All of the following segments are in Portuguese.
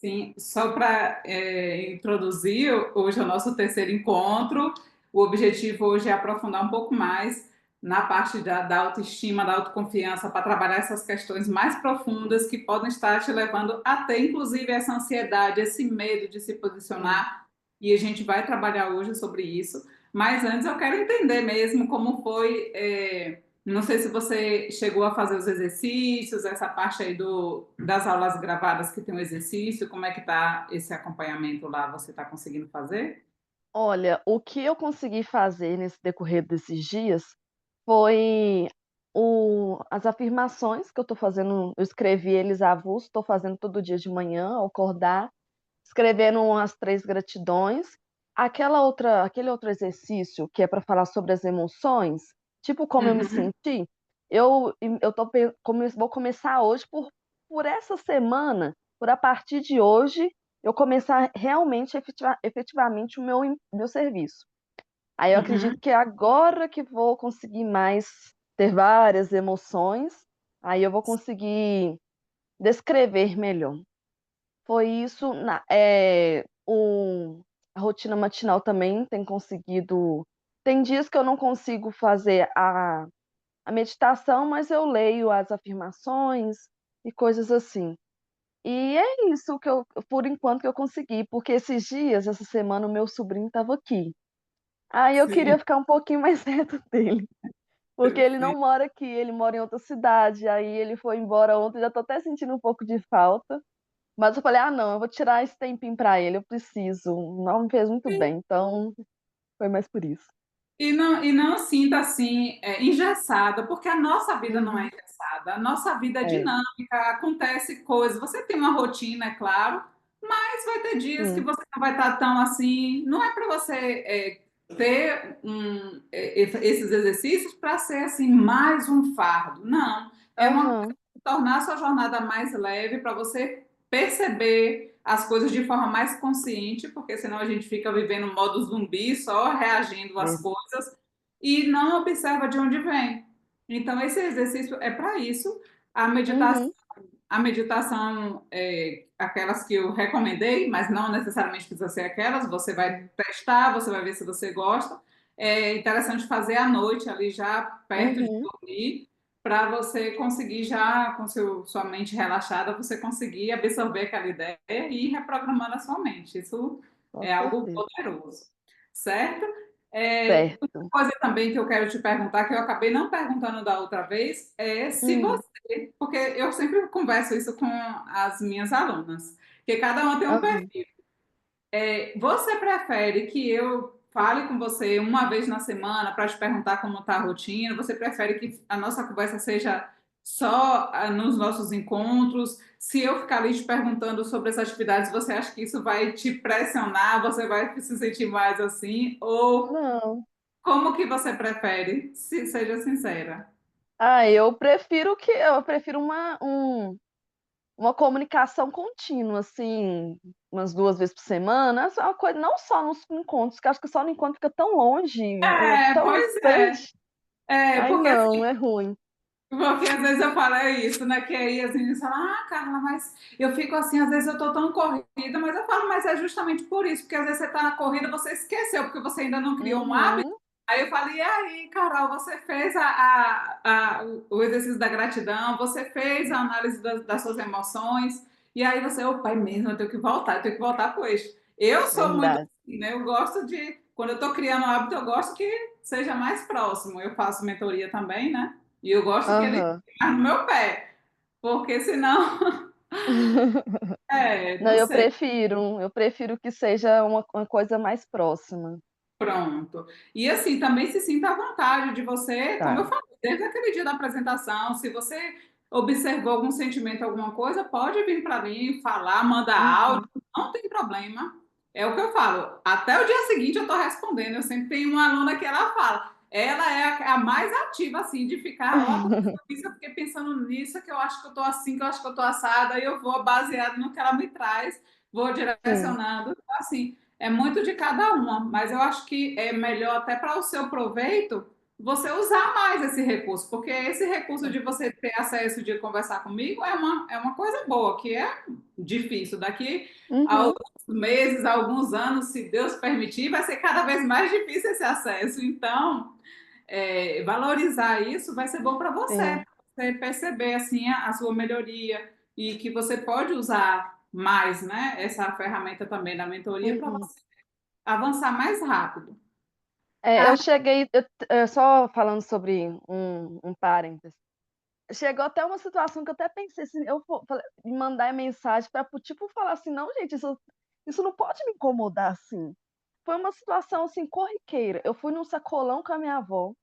Sim, só para introduzir, hoje é o nosso terceiro encontro. O objetivo hoje é aprofundar um pouco mais na parte da autoestima, da autoconfiança, para trabalhar essas questões mais profundas que podem estar te levando até, inclusive, essa ansiedade, esse medo de se Sim. posicionar. E a gente vai trabalhar hoje sobre isso. Mas antes eu quero entender mesmo como foi. Não sei se você chegou a fazer os exercícios, essa parte aí das aulas gravadas que tem o exercício, como é que tá esse acompanhamento lá? Você está conseguindo fazer? Olha, o que eu consegui fazer nesse decorrer desses dias foi as afirmações que eu estou fazendo. Eu escrevi eles avulso, estou fazendo todo dia de manhã ao acordar, escrevendo umas 3 gratidões. Aquele outro exercício que é para falar sobre as emoções, tipo como eu me Uhum. senti, eu tô pen come vou começar hoje por essa semana, por a partir de hoje, eu começar realmente efetivamente o meu serviço. Aí eu acredito Uhum. que é agora que vou conseguir mais ter várias emoções, aí eu vou conseguir descrever melhor. Foi isso a rotina matinal também tem conseguido. Tem dias que eu não consigo fazer a meditação, mas eu leio as afirmações e coisas assim. E é isso que eu por enquanto que eu consegui, porque esses dias, essa semana, o meu sobrinho estava aqui. Aí eu Sim, queria ficar um pouquinho mais perto dele, porque ele sim. não mora aqui, ele mora em outra cidade, aí ele foi embora ontem, já tô até sentindo um pouco de falta. Mas eu falei: "Ah não, eu vou tirar esse tempinho pra ele, eu preciso, não me fez muito bem", então foi mais por isso. E não sinta assim, engessada, porque a nossa vida não é Uhum. engessada, a nossa vida é É, dinâmica, acontece coisas. Você tem uma rotina, é claro, mas vai ter dias que sim. você não vai estar tão assim. Não é para você ter esses exercícios para ser assim mais um fardo. Não, é uma Aham. tornar a sua jornada mais leve para você perceber as coisas de forma mais consciente, porque senão a gente fica vivendo um modo zumbi, só reagindo às Ver coisas e não observa de onde vem. Então, esse exercício é para isso. A meditação, uhum, a meditação aquelas que eu recomendei, mas não necessariamente precisa ser aquelas, você vai testar, você vai ver se você gosta. É interessante fazer à noite, ali já perto de uhum, dormir, para você conseguir já, com sua mente relaxada, você conseguir absorver aquela ideia e ir reprogramando a sua mente. Isso com é algo certeza. poderoso, certo? Outra Certo. coisa também que eu quero te perguntar, que eu acabei não perguntando da outra vez, é se Hum. você, porque eu sempre converso isso com as minhas alunas, que cada uma tem um Aham. perfil. Você prefere que eu fale com você uma vez na semana para te perguntar como está a rotina? Você prefere que a nossa conversa seja só nos nossos encontros? Se eu ficar ali te perguntando sobre as atividades, você acha que isso vai te pressionar? Você vai se sentir mais assim? Ou Não. como que você prefere? Seja sincera. Eu prefiro uma comunicação contínua, assim, umas 2 vezes por semana, essa é uma coisa não só nos encontros, que eu acho que só no encontro fica tão longe, tão Pois é. distante. Ai Porque não, é ruim. Porque às vezes eu falo isso, né? Que aí as meninas falam, ah, Carla, mas eu fico assim, às vezes eu tô tão corrida, mas eu falo, mas é justamente por isso, porque às vezes você tá na corrida, você esqueceu, porque você ainda não criou um hábito. Uhum. Aí eu falei, e aí, Carol, você fez o exercício da gratidão, você fez a análise das suas emoções, e aí você, opa, é mesmo, eu tenho que voltar com isso. Eu sou muito Verdade. assim, né? Eu gosto de, quando eu tô criando um hábito, eu gosto que seja mais próximo. Eu faço mentoria também, né? E eu gosto que ele Aham. fique no meu pé, porque senão, Não, não sei, eu prefiro que seja uma coisa mais próxima. pronto. E assim, também se sinta à vontade de você, como eu Tá. falei, desde aquele dia da apresentação, se você observou algum sentimento, alguma coisa, pode vir para mim, falar, mandar áudio, Uhum. não tem problema. É o que eu falo. Até o dia seguinte eu estou respondendo. Eu sempre tenho uma aluna que ela fala. Ela é a mais ativa, assim, de ficar, ó, eu fiquei pensando nisso, que eu acho que eu tô assim, que eu acho que eu tô assada, e eu vou baseado no que ela me traz, vou Sim. direcionando. Então, assim, é muito de cada uma, mas eu acho que é melhor até para o seu proveito você usar mais esse recurso, porque esse recurso de você ter acesso de conversar comigo é uma coisa boa, que é. difícil. Daqui a Uhum. alguns meses, a alguns anos, se Deus permitir, vai ser cada vez mais difícil esse acesso. Então, valorizar isso vai ser bom para Sim. você perceber assim a sua melhoria e que você pode usar mais, né, essa ferramenta também da mentoria para Uhum. você avançar mais rápido. Eu cheguei só falando sobre um parêntese, chegou até uma situação que eu até pensei assim, eu vou falei em mandar mensagem para tipo, falar assim: "Não, gente, isso não pode me incomodar assim". Foi uma situação, assim, corriqueira. Eu fui num sacolão com a minha avó,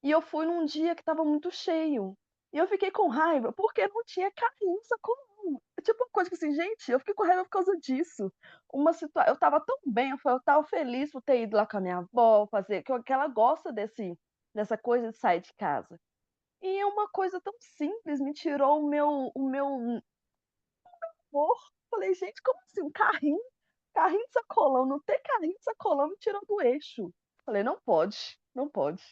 e eu fui num dia que estava muito cheio. E eu fiquei com raiva, porque não tinha carrinho no sacolão. É tipo uma coisa que assim, gente, eu fiquei com raiva por causa disso. Eu estava tão bem, eu estava feliz por ter ido lá com a minha avó, fazer que ela gosta dessa coisa de sair de casa. E é uma coisa tão simples, me tirou o meu humor. Falei: "Gente, como assim um carrinho de sacolão, não ter carrinho de sacolão me tirou do eixo". Falei: "Não pode, não pode".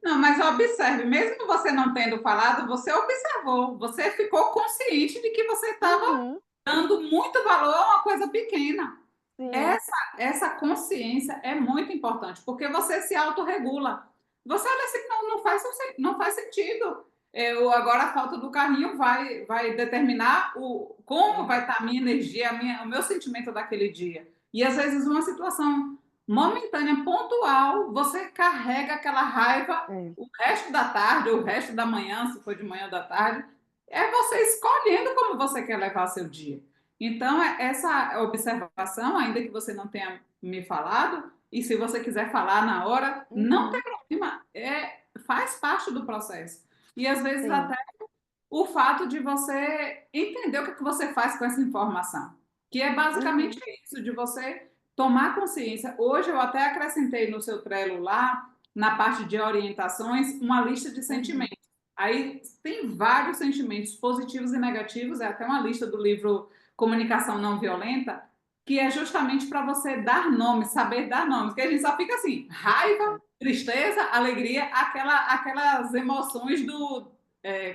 Não, mas observe, mesmo você não tendo falado, você observou, você ficou consciente de que você estava Uhum, dando muito valor a uma coisa pequena. sim, Essa consciência é muito importante, porque você se autorregula. Você olha assim, não faz sentido. Agora a falta do carrinho vai determinar como sim, vai estar a minha energia, o meu sentimento daquele dia. E às vezes uma situação momentânea, pontual, você carrega aquela raiva é, o resto da tarde, ou o resto da manhã, se for de manhã ou da tarde. É você escolhendo como você quer levar seu dia. Então, essa observação, ainda que você não tenha me falado, e se você quiser falar na hora, não tem uhum, problema, faz parte do processo. E às vezes sim, até o fato de você entender o que, que você faz com essa informação, que é basicamente uhum, isso, de você tomar consciência. Hoje eu até acrescentei no seu Trello lá, na parte de orientações, uma lista de uhum, sentimentos. Aí tem vários sentimentos positivos e negativos, é até uma lista do livro Comunicação Não Violenta, que é justamente para você dar nomes, saber dar nomes, que a gente só fica assim, raiva, é. tristeza, alegria, aquelas emoções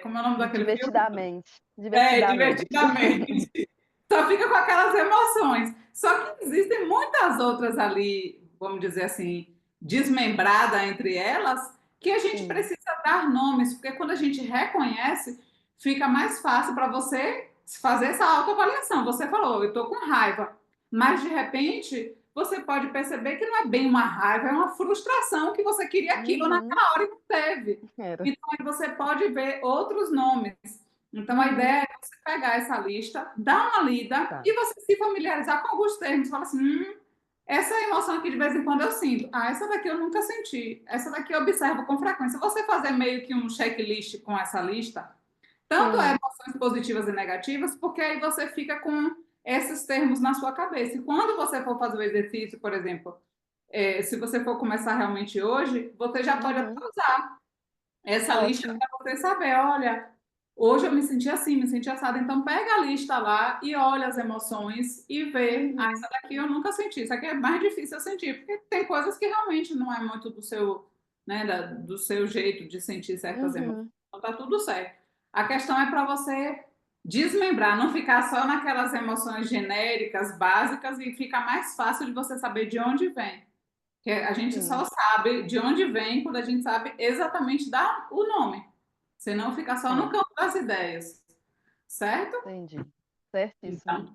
como é o nome daquele filme? Divertidamente, divertidamente. Divertidamente. Só fica com aquelas emoções. Só que existem muitas outras ali, vamos dizer assim, desmembrada entre elas, que a gente Sim, precisa dar nomes, porque quando a gente reconhece, fica mais fácil para você fazer essa autoavaliação. Você falou, eu estou com raiva, mas de repente você pode perceber que não é bem uma raiva, é uma frustração que você queria aquilo uhum, naquela hora e não teve. era. Então aí você pode ver outros nomes. Então a Uhum, ideia é você pegar essa lista, dar uma lida tá. e você se familiarizar com alguns termos. Fala assim, essa emoção aqui de vez em quando eu sinto. Ah, essa daqui eu nunca senti. Essa daqui eu observo com frequência. Você fazer meio que um checklist com essa lista, tanto Sim, emoções positivas e negativas, porque aí você fica com esses termos na sua cabeça. E quando você for fazer o exercício, por exemplo, se você for começar realmente hoje, você já pode uhum, até usar essa lista ótimo. para você saber, olha, hoje eu me senti assim, me senti assada, então pega a lista lá e olha as emoções e vê, Uhum, essa daqui eu nunca senti, isso aqui é mais difícil eu sentir, porque tem coisas que realmente não é muito do seu, né, do seu jeito de sentir certas emoções, uhum, então tá tudo certo. A questão é para você desmembrar, não ficar só naquelas emoções genéricas, básicas e fica mais fácil de você saber de onde vem. Que a gente sim, só sabe de onde vem quando a gente sabe exatamente dar o nome. Senão fica só no é, campo das ideias. Certo? entendi. Certíssimo. Então,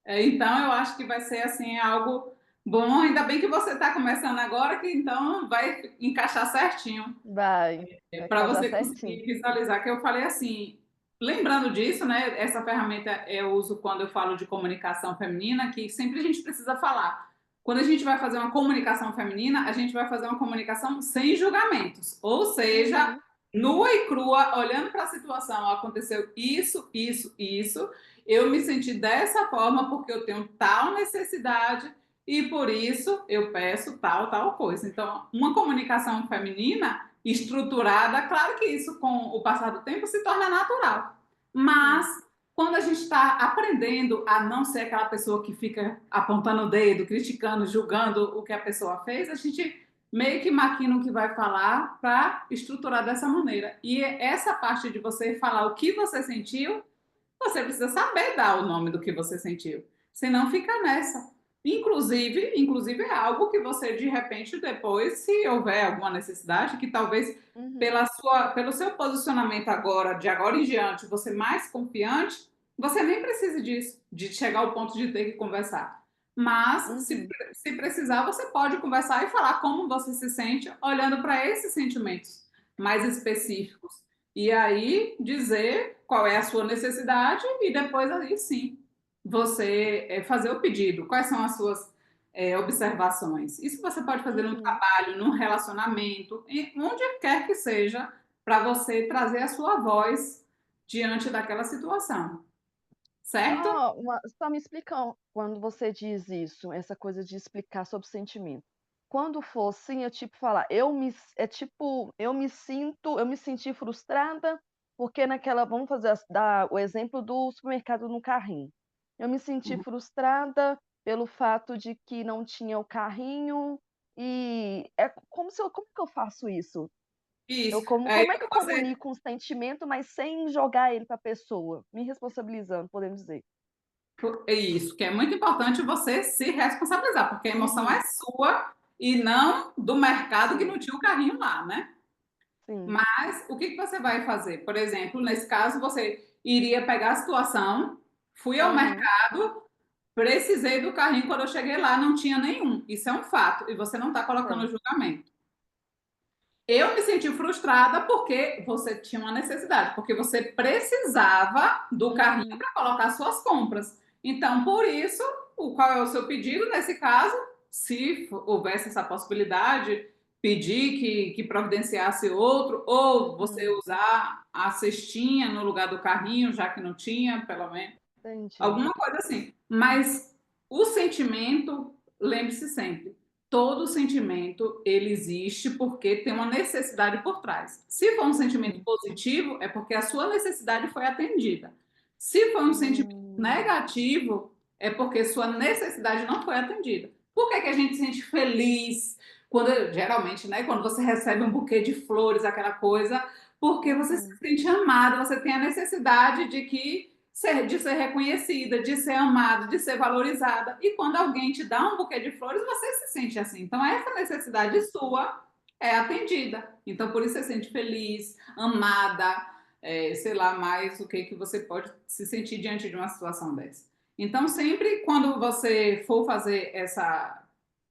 então eu acho que vai ser assim algo bom. Ainda bem que você está começando agora, que então vai encaixar certinho Vai para casar você certinho. conseguir visualizar. Que eu falei assim, lembrando disso, né? Essa ferramenta eu uso quando eu falo de comunicação feminina, que sempre a gente precisa falar. Quando a gente vai fazer uma comunicação feminina, a gente vai fazer uma comunicação sem julgamentos, ou seja, Uhum, nua e crua, olhando para a situação, aconteceu isso, isso, isso. Eu me senti dessa forma porque eu tenho tal necessidade e por isso eu peço tal, tal coisa. Então, uma comunicação feminina estruturada, claro que isso com o passar do tempo se torna natural. Mas sim, quando a gente está aprendendo a não ser aquela pessoa que fica apontando o dedo, criticando, julgando o que a pessoa fez, a gente meio que maquina o que vai falar para estruturar dessa maneira. E essa parte de você falar o que você sentiu, você precisa saber dar o nome do que você sentiu, senão fica nessa. Inclusive é algo que você, de repente, depois, se houver alguma necessidade, que talvez Uhum, pelo seu posicionamento agora, de agora em diante, você mais confiante, você nem precisa disso, de chegar ao ponto de ter que conversar. Mas, uhum. se precisar, você pode conversar e falar como você se sente, olhando para esses sentimentos mais específicos. E aí dizer qual é a sua necessidade e depois aí sim você fazer o pedido. Quais são as suas observações? Isso você pode fazer no Uhum. trabalho, no relacionamento, onde quer que seja, para você trazer a sua voz diante daquela situação, certo? Só me explica quando você diz isso, essa coisa de explicar sobre sentimento. Quando for assim, é tipo falar, eu me senti frustrada porque naquela, vamos dar o exemplo do supermercado no carrinho. Eu me senti frustrada pelo fato de que não tinha o carrinho e é como que eu faço isso? Isso. Como é que eu comunico um sentimento, mas sem jogar ele para a pessoa? Me responsabilizando, podemos dizer. É isso, que é muito importante você se responsabilizar, porque a emoção é Uhum. sua e não do mercado que Sim, não tinha o carrinho lá, né? sim. Mas o que que você vai fazer? Por exemplo, nesse caso, você iria pegar a situação, fui ao Aham. mercado, precisei do carrinho, quando eu cheguei lá não tinha nenhum. Isso é um fato, e você não está colocando Certo. julgamento. Eu me senti frustrada porque você tinha uma necessidade, porque você precisava do carrinho Uhum. para colocar suas compras. Então, por isso, qual é o seu pedido nesse caso? Se houvesse essa possibilidade, pedir que providenciasse outro, ou você Uhum. usar a cestinha no lugar do carrinho, já que não tinha, pelo menos. Entendi. Alguma coisa assim. Mas o sentimento, lembre-se sempre, todo sentimento ele existe porque tem uma necessidade por trás. Se for um sentimento Uhum. positivo, é porque a sua necessidade foi atendida. Se for um sentimento Hum. negativo, é porque sua necessidade não foi atendida. Por que que a gente se sente feliz quando geralmente, né, quando você recebe um buquê de flores, aquela coisa, porque você se Uhum. sente amado, você tem a necessidade de ser reconhecida, de ser amada, de ser valorizada. E quando alguém te dá um buquê de flores, você se sente assim. Então, essa necessidade sua é atendida. Então, por isso você se sente feliz, amada, sei lá mais o que você pode se sentir diante de uma situação dessa. Então, sempre quando você for fazer esse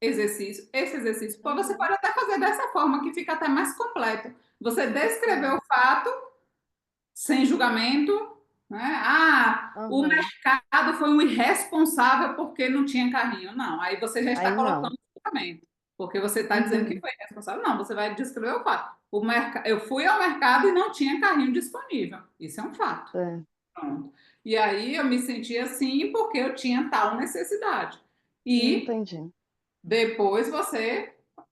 exercício, você Uhum. pode até fazer dessa forma, que fica até mais completo. Você descreveu Certo. o fato, sem julgamento, né? Ah, o Aham. mercado foi um irresponsável porque não tinha carrinho. Não, aí você já está Aí não. colocando julgamento, porque você está dizendo que Uhum. foi irresponsável. Não, você vai descrever o fato. Eu fui ao mercado e não tinha carrinho disponível. Isso é um fato. É. Pronto. E aí eu me senti assim porque eu tinha tal necessidade. E Entendi. depois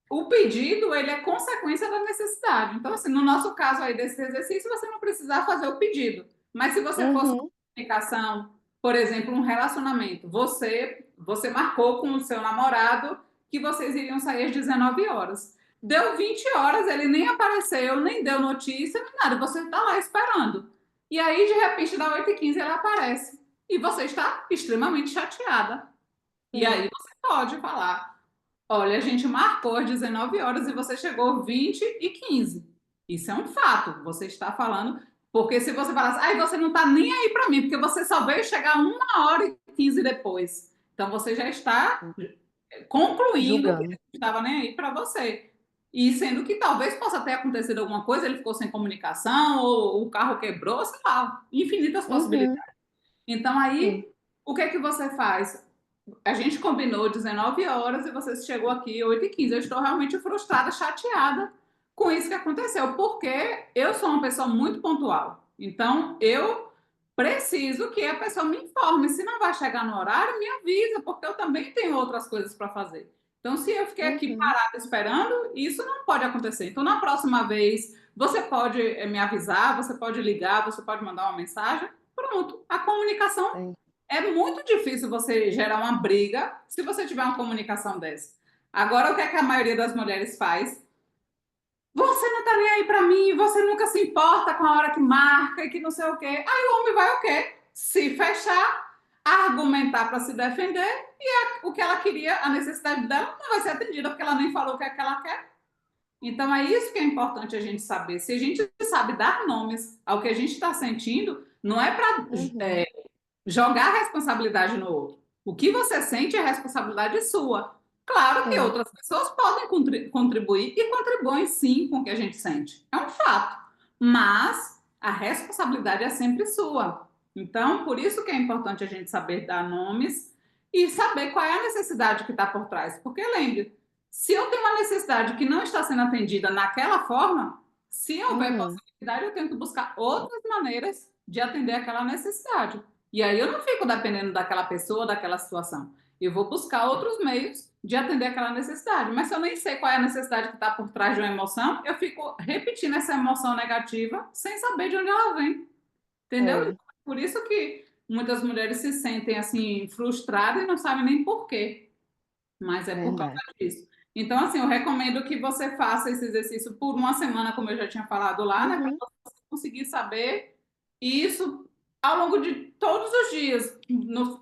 o pedido, ele é consequência da necessidade. Então, assim, no nosso caso aí desse exercício, você não precisar fazer o pedido. Mas se você fosse uma Uhum. comunicação, por exemplo, um relacionamento, você marcou com o seu namorado que vocês iriam sair às 19 horas. Deu 20 horas, ele nem apareceu, nem deu notícia, nem nada. Você está lá esperando. E aí, de repente, dá 8h15, ele aparece. E você está extremamente chateada. E Sim. aí você pode falar: olha, a gente marcou às 19 horas e você chegou 20h15. Isso é um fato. Você está falando. Porque se você falasse, ai, você não está nem aí para mim, porque você só veio chegar 1h15 depois. Então você já está concluindo que ele Julgando. não estava nem aí para você. E sendo que talvez possa ter acontecido alguma coisa, ele ficou sem comunicação, ou o carro quebrou, sei lá, infinitas Uhum. possibilidades. Então Sim. aí, o que é que você faz? A gente combinou 19 horas e você chegou aqui 8h15. Eu estou realmente frustrada, chateada com isso que aconteceu, porque eu sou uma pessoa muito pontual. Então, eu preciso que a pessoa me informe. Se não vai chegar no horário, me avisa, porque eu também tenho outras coisas para fazer. Então, se eu fiquei aqui Uhum. parada esperando, isso não pode acontecer. Então, na próxima vez, você pode me avisar, você pode ligar, você pode mandar uma mensagem. Pronto, a comunicação Entendi. é muito difícil você gerar uma briga se você tiver uma comunicação dessa. Agora, o que é que a maioria das mulheres faz? Você não tá nem aí para mim, você nunca se importa com a hora que marca e que não sei o quê. Aí o homem vai o quê? se fechar, argumentar para se defender, o que ela queria, a necessidade dela, não vai ser atendida, porque ela nem falou o que é que ela quer. Então é isso que é importante a gente saber. Se a gente sabe dar nomes ao que a gente está sentindo, não é para Uhum. jogar a responsabilidade no outro. O que você sente é responsabilidade sua. Claro que Sim, outras pessoas podem contribuir e contribuem sim com o que a gente sente. É um fato. Mas a responsabilidade é sempre sua. Então, por isso que é importante a gente saber dar nomes e saber qual é a necessidade que está por trás. Porque lembre, se eu tenho uma necessidade que não está sendo atendida naquela forma, se houver uhum, possibilidade, eu tenho que buscar outras maneiras de atender aquela necessidade. E aí eu não fico dependendo daquela pessoa, daquela situação. Eu vou buscar outros meios de atender aquela necessidade. Mas se eu nem sei qual é a necessidade que está por trás de uma emoção, eu fico repetindo essa emoção negativa sem saber de onde ela vem. Entendeu? é, Por isso que muitas mulheres se sentem assim frustradas e não sabem nem por quê. Mas é por causa verdade. disso. Então, assim, eu recomendo que você faça esse exercício por uma semana, como eu já tinha falado lá, né? Para Uhum, você conseguir saber isso ao longo de todos os dias,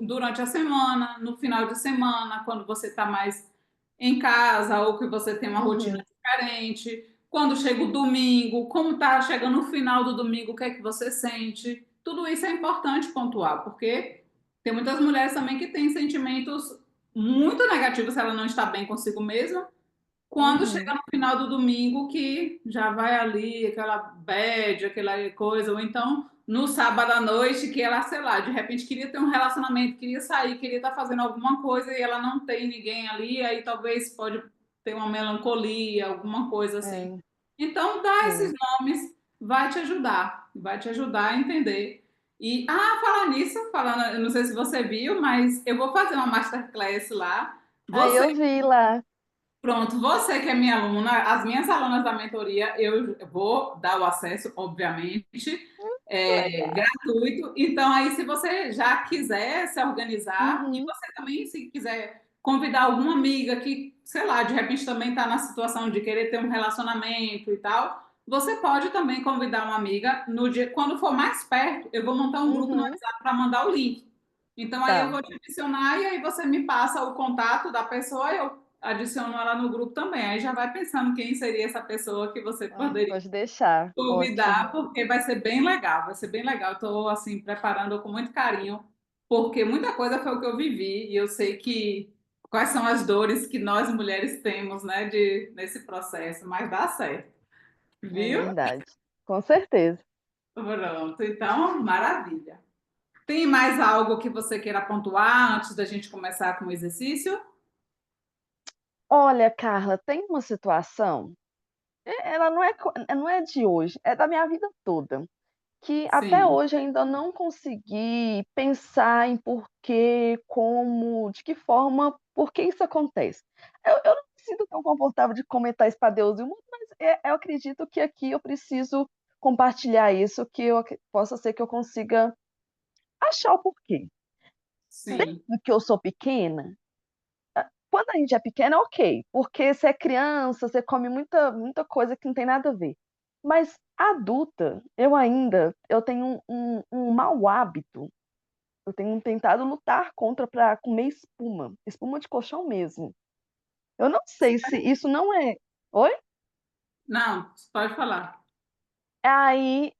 durante a semana, no final de semana, quando você está mais em casa ou que você tem uma rotina uhum, diferente. Quando chega o domingo, como está chegando o final do domingo, o que é que você sente? Tudo isso é importante pontuar, porque tem muitas mulheres também que têm sentimentos muito negativa se ela não está bem consigo mesma. Quando chega uhum. no final do domingo, que já vai ali aquela bad, aquela coisa, ou então no sábado à noite, que ela, sei lá, de repente queria ter um relacionamento, queria sair, queria estar fazendo alguma coisa e ela não tem ninguém ali, aí talvez pode ter uma melancolia, alguma coisa assim. É, Então, dá esses sim. nomes vai te ajudar a entender. E, falar nisso, falando, eu não sei se você viu, mas eu vou fazer uma masterclass lá. Aí Você eu vi lá. Pronto, você que é minha aluna, as minhas alunas da mentoria, eu vou dar o acesso, obviamente, Legal. gratuito. Então, aí, se você já quiser se organizar, e Uhum, você também, se quiser convidar alguma amiga que, sei lá, de repente também está na situação de querer ter um relacionamento e tal, você pode também convidar uma amiga no dia, quando for mais perto, eu vou montar um grupo no uhum, WhatsApp para mandar o link. Então, aí eu tá. vou te adicionar e aí você me passa o contato da pessoa, eu adiciono ela no grupo também. Aí já vai pensando quem seria essa pessoa que você Ah, poderia pode deixar. Ótimo. convidar, porque vai ser bem legal, vai ser bem legal. Estou assim preparando com muito carinho, porque muita coisa foi o que eu vivi e eu sei que quais são as dores que nós mulheres temos, né, nesse processo, mas dá certo, É viu? verdade. Com certeza. Pronto, então, maravilha. Tem mais algo que você queira pontuar antes da gente começar com o exercício? Olha, Carla, tem uma situação, ela não é de hoje, é da minha vida toda, que até Sim, hoje ainda não consegui pensar em porquê, como, de que forma, por que isso acontece. Eu não me sinto tão confortável de comentar isso para Deus e o mundo, mas eu acredito que aqui eu preciso compartilhar isso, que possa ser que eu consiga achar o porquê. sim. Desde que eu sou pequena, quando a gente é pequena, ok, porque você é criança, você come muita coisa que não tem nada a ver. Mas adulta, eu tenho um mau hábito, eu tenho tentado lutar contra para comer espuma, espuma de colchão mesmo. Eu não sei se isso não é. Oi? Não, pode falar. Aí,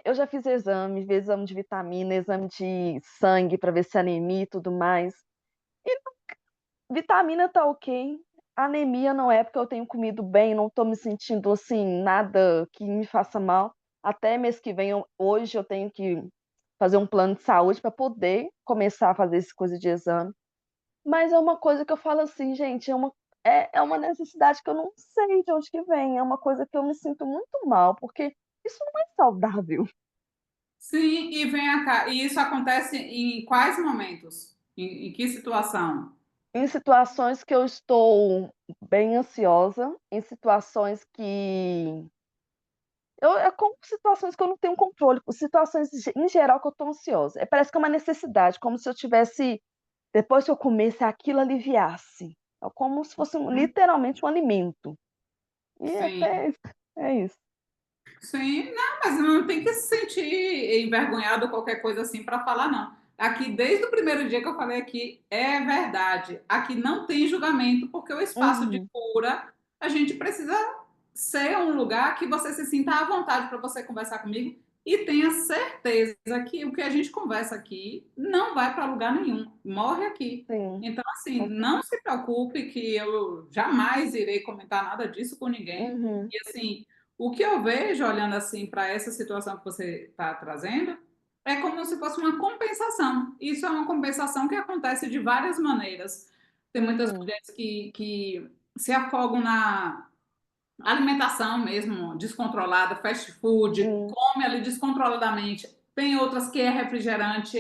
eu já fiz exame de vitamina, exame de sangue para ver se é anemia e tudo mais. E vitamina tá ok, anemia não é, porque eu tenho comido bem, não tô me sentindo, assim, nada que me faça mal. Até mês que vem hoje eu tenho que fazer um plano de saúde para poder começar a fazer essa coisa de exame. Mas é uma coisa que eu falo assim: "Gente, é uma necessidade que eu não sei de onde que vem, é uma coisa que eu me sinto muito mal, porque isso não é saudável". Sim, e vem cá. E isso acontece em quais momentos? Em que situação? Em situações que eu estou bem ansiosa, em situações que é como situações que eu não tenho controle, por situações em geral que eu estou ansiosa. Parece que é uma necessidade, como se eu tivesse depois que eu comesse, aquilo aliviasse. É como se fosse literalmente um alimento. E Sim. até é isso. Sim, não, mas não tem que se sentir envergonhado ou qualquer coisa assim para falar, não. Aqui, desde o primeiro dia que eu falei aqui, é verdade. Aqui não tem julgamento, porque o espaço de Uhum, cura, a gente precisa ser um lugar que você se sinta à vontade para você conversar comigo e tenha certeza que o que a gente conversa aqui não vai para lugar nenhum, morre aqui. sim, Então, assim, com não certeza. se preocupe que eu jamais irei comentar nada disso com ninguém. Uhum, E assim, o que eu vejo olhando assim para essa situação que você está trazendo é como se fosse uma compensação. Isso é uma compensação que acontece de várias maneiras. Tem muitas uhum, mulheres que se afogam na alimentação mesmo, descontrolada, fast food, sim, come ali descontroladamente. Tem outras que é refrigerante,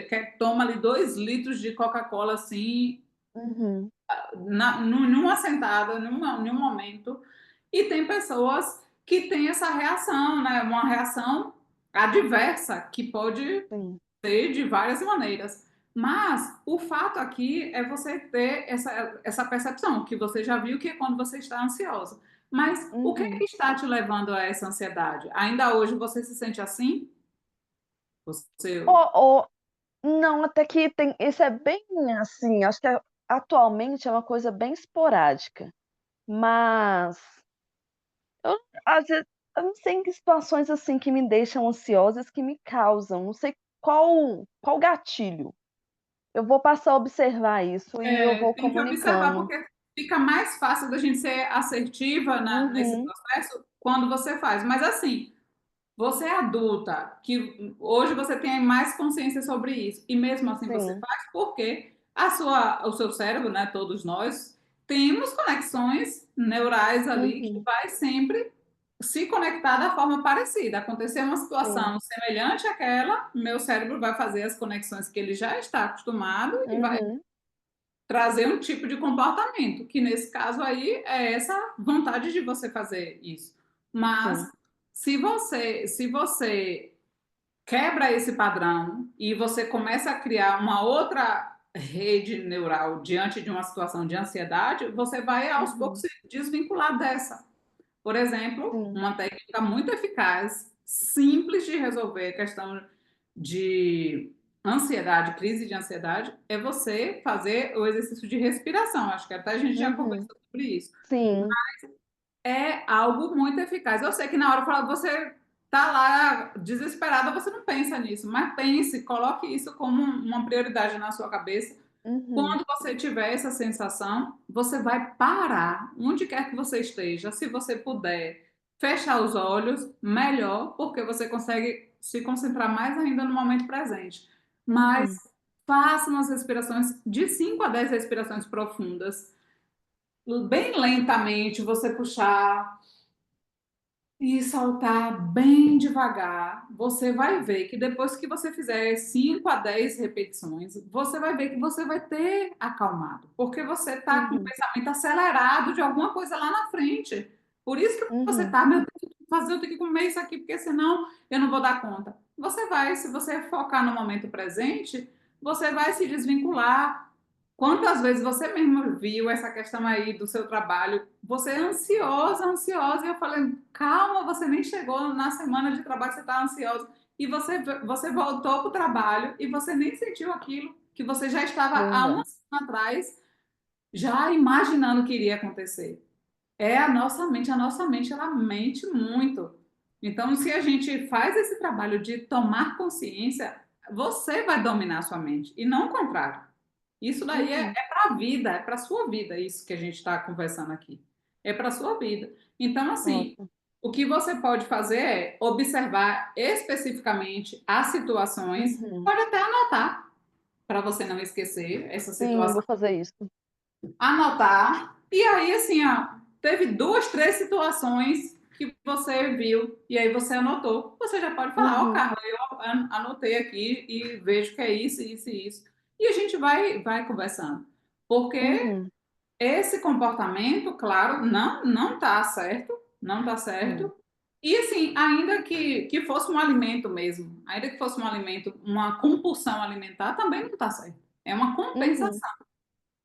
que toma ali 2 litros de Coca-Cola assim, uhum, numa sentada, num momento. E tem pessoas que têm essa reação, né? Uma reação adversa, que pode sim, ser de várias maneiras. Mas o fato aqui é você ter essa percepção, que você já viu que é quando você está ansiosa. Mas o que é que uhum. está te levando a essa ansiedade? Ainda hoje você se sente assim? Você. Ó, não, até que tem isso é bem, assim, acho que atualmente é uma coisa bem esporádica, mas eu às vezes eu não sei em que situações, assim, que me deixam ansiosas, que me causam, não sei qual gatilho. Eu vou passar a observar isso e eu vou Tem que observar, comunicando. porque fica mais fácil da gente ser assertiva nesse Uhum, processo quando você faz. Mas assim, você é adulta, que hoje você tem mais consciência sobre isso, e mesmo assim você sim, faz, porque o seu cérebro, né, todos nós, temos conexões neurais ali que uhum, vai sempre se conectar da forma parecida. Acontecer uma sim, situação semelhante àquela, meu cérebro vai fazer as conexões que ele já está acostumado e vai uhum, trazer um tipo de comportamento, que nesse caso aí é essa vontade de você fazer isso. Mas sim, se você quebra esse padrão e você começa a criar uma outra rede neural diante de uma situação de ansiedade, você vai aos poucos uhum, se desvincular dessa. Por exemplo, sim, uma técnica muito eficaz, simples de resolver a questão de ansiedade, crise de ansiedade, é você fazer o exercício de respiração. Acho que até a gente já uhum, conversou sobre isso. sim, É algo muito eficaz. Eu sei que na hora você tá lá desesperada, você não pensa nisso, mas pense, coloque isso como uma prioridade na sua cabeça. uhum, Quando você tiver essa sensação, você vai parar, onde quer que você esteja, se você puder fechar os olhos, melhor, porque você consegue se concentrar mais ainda no momento presente. Mas uhum, faça umas respirações de 5 a 10 respirações profundas, bem lentamente, você puxar e soltar bem devagar. Você vai ver que depois que você fizer 5 a 10 repetições, você vai ver que você vai ter acalmado, porque você está com o uhum, pensamento acelerado de alguma coisa lá na frente. Por isso que você uhum, está, meu Deus, eu tenho que fazer, eu tenho que comer isso aqui, porque senão eu não vou dar conta. Você vai, se você focar no momento presente, você vai se desvincular. Quantas vezes você mesmo viu essa questão aí do seu trabalho? Você é ansiosa, ansiosa, e eu falei, calma, você nem chegou na semana de trabalho, você está ansiosa. E você voltou para o trabalho e você nem sentiu aquilo que você já estava há uma verdade. semana atrás, já imaginando que iria acontecer. É a nossa mente, ela mente muito. Então, se a gente faz esse trabalho de tomar consciência, você vai dominar a sua mente, e não o contrário. Isso daí é Uhum, para a vida, é para a sua vida, isso que a gente está conversando aqui. É para a sua vida. Então, assim, ótimo. o que você pode fazer é observar especificamente as situações, Uhum, pode até anotar, para você não esquecer essa sim, situação, vou fazer isso. anotar. E aí, assim, ó, teve 2, 3 situações que você viu e aí você anotou. Você já pode falar, ó, Uhum, Carla, eu anotei aqui e vejo que é isso, isso e isso. E a gente vai conversando. Porque uhum, esse comportamento, claro, não tá certo, não tá sim, certo. E assim, ainda que fosse um alimento mesmo, ainda que fosse um alimento, uma compulsão alimentar, também não tá certo. É uma uhum, compensação.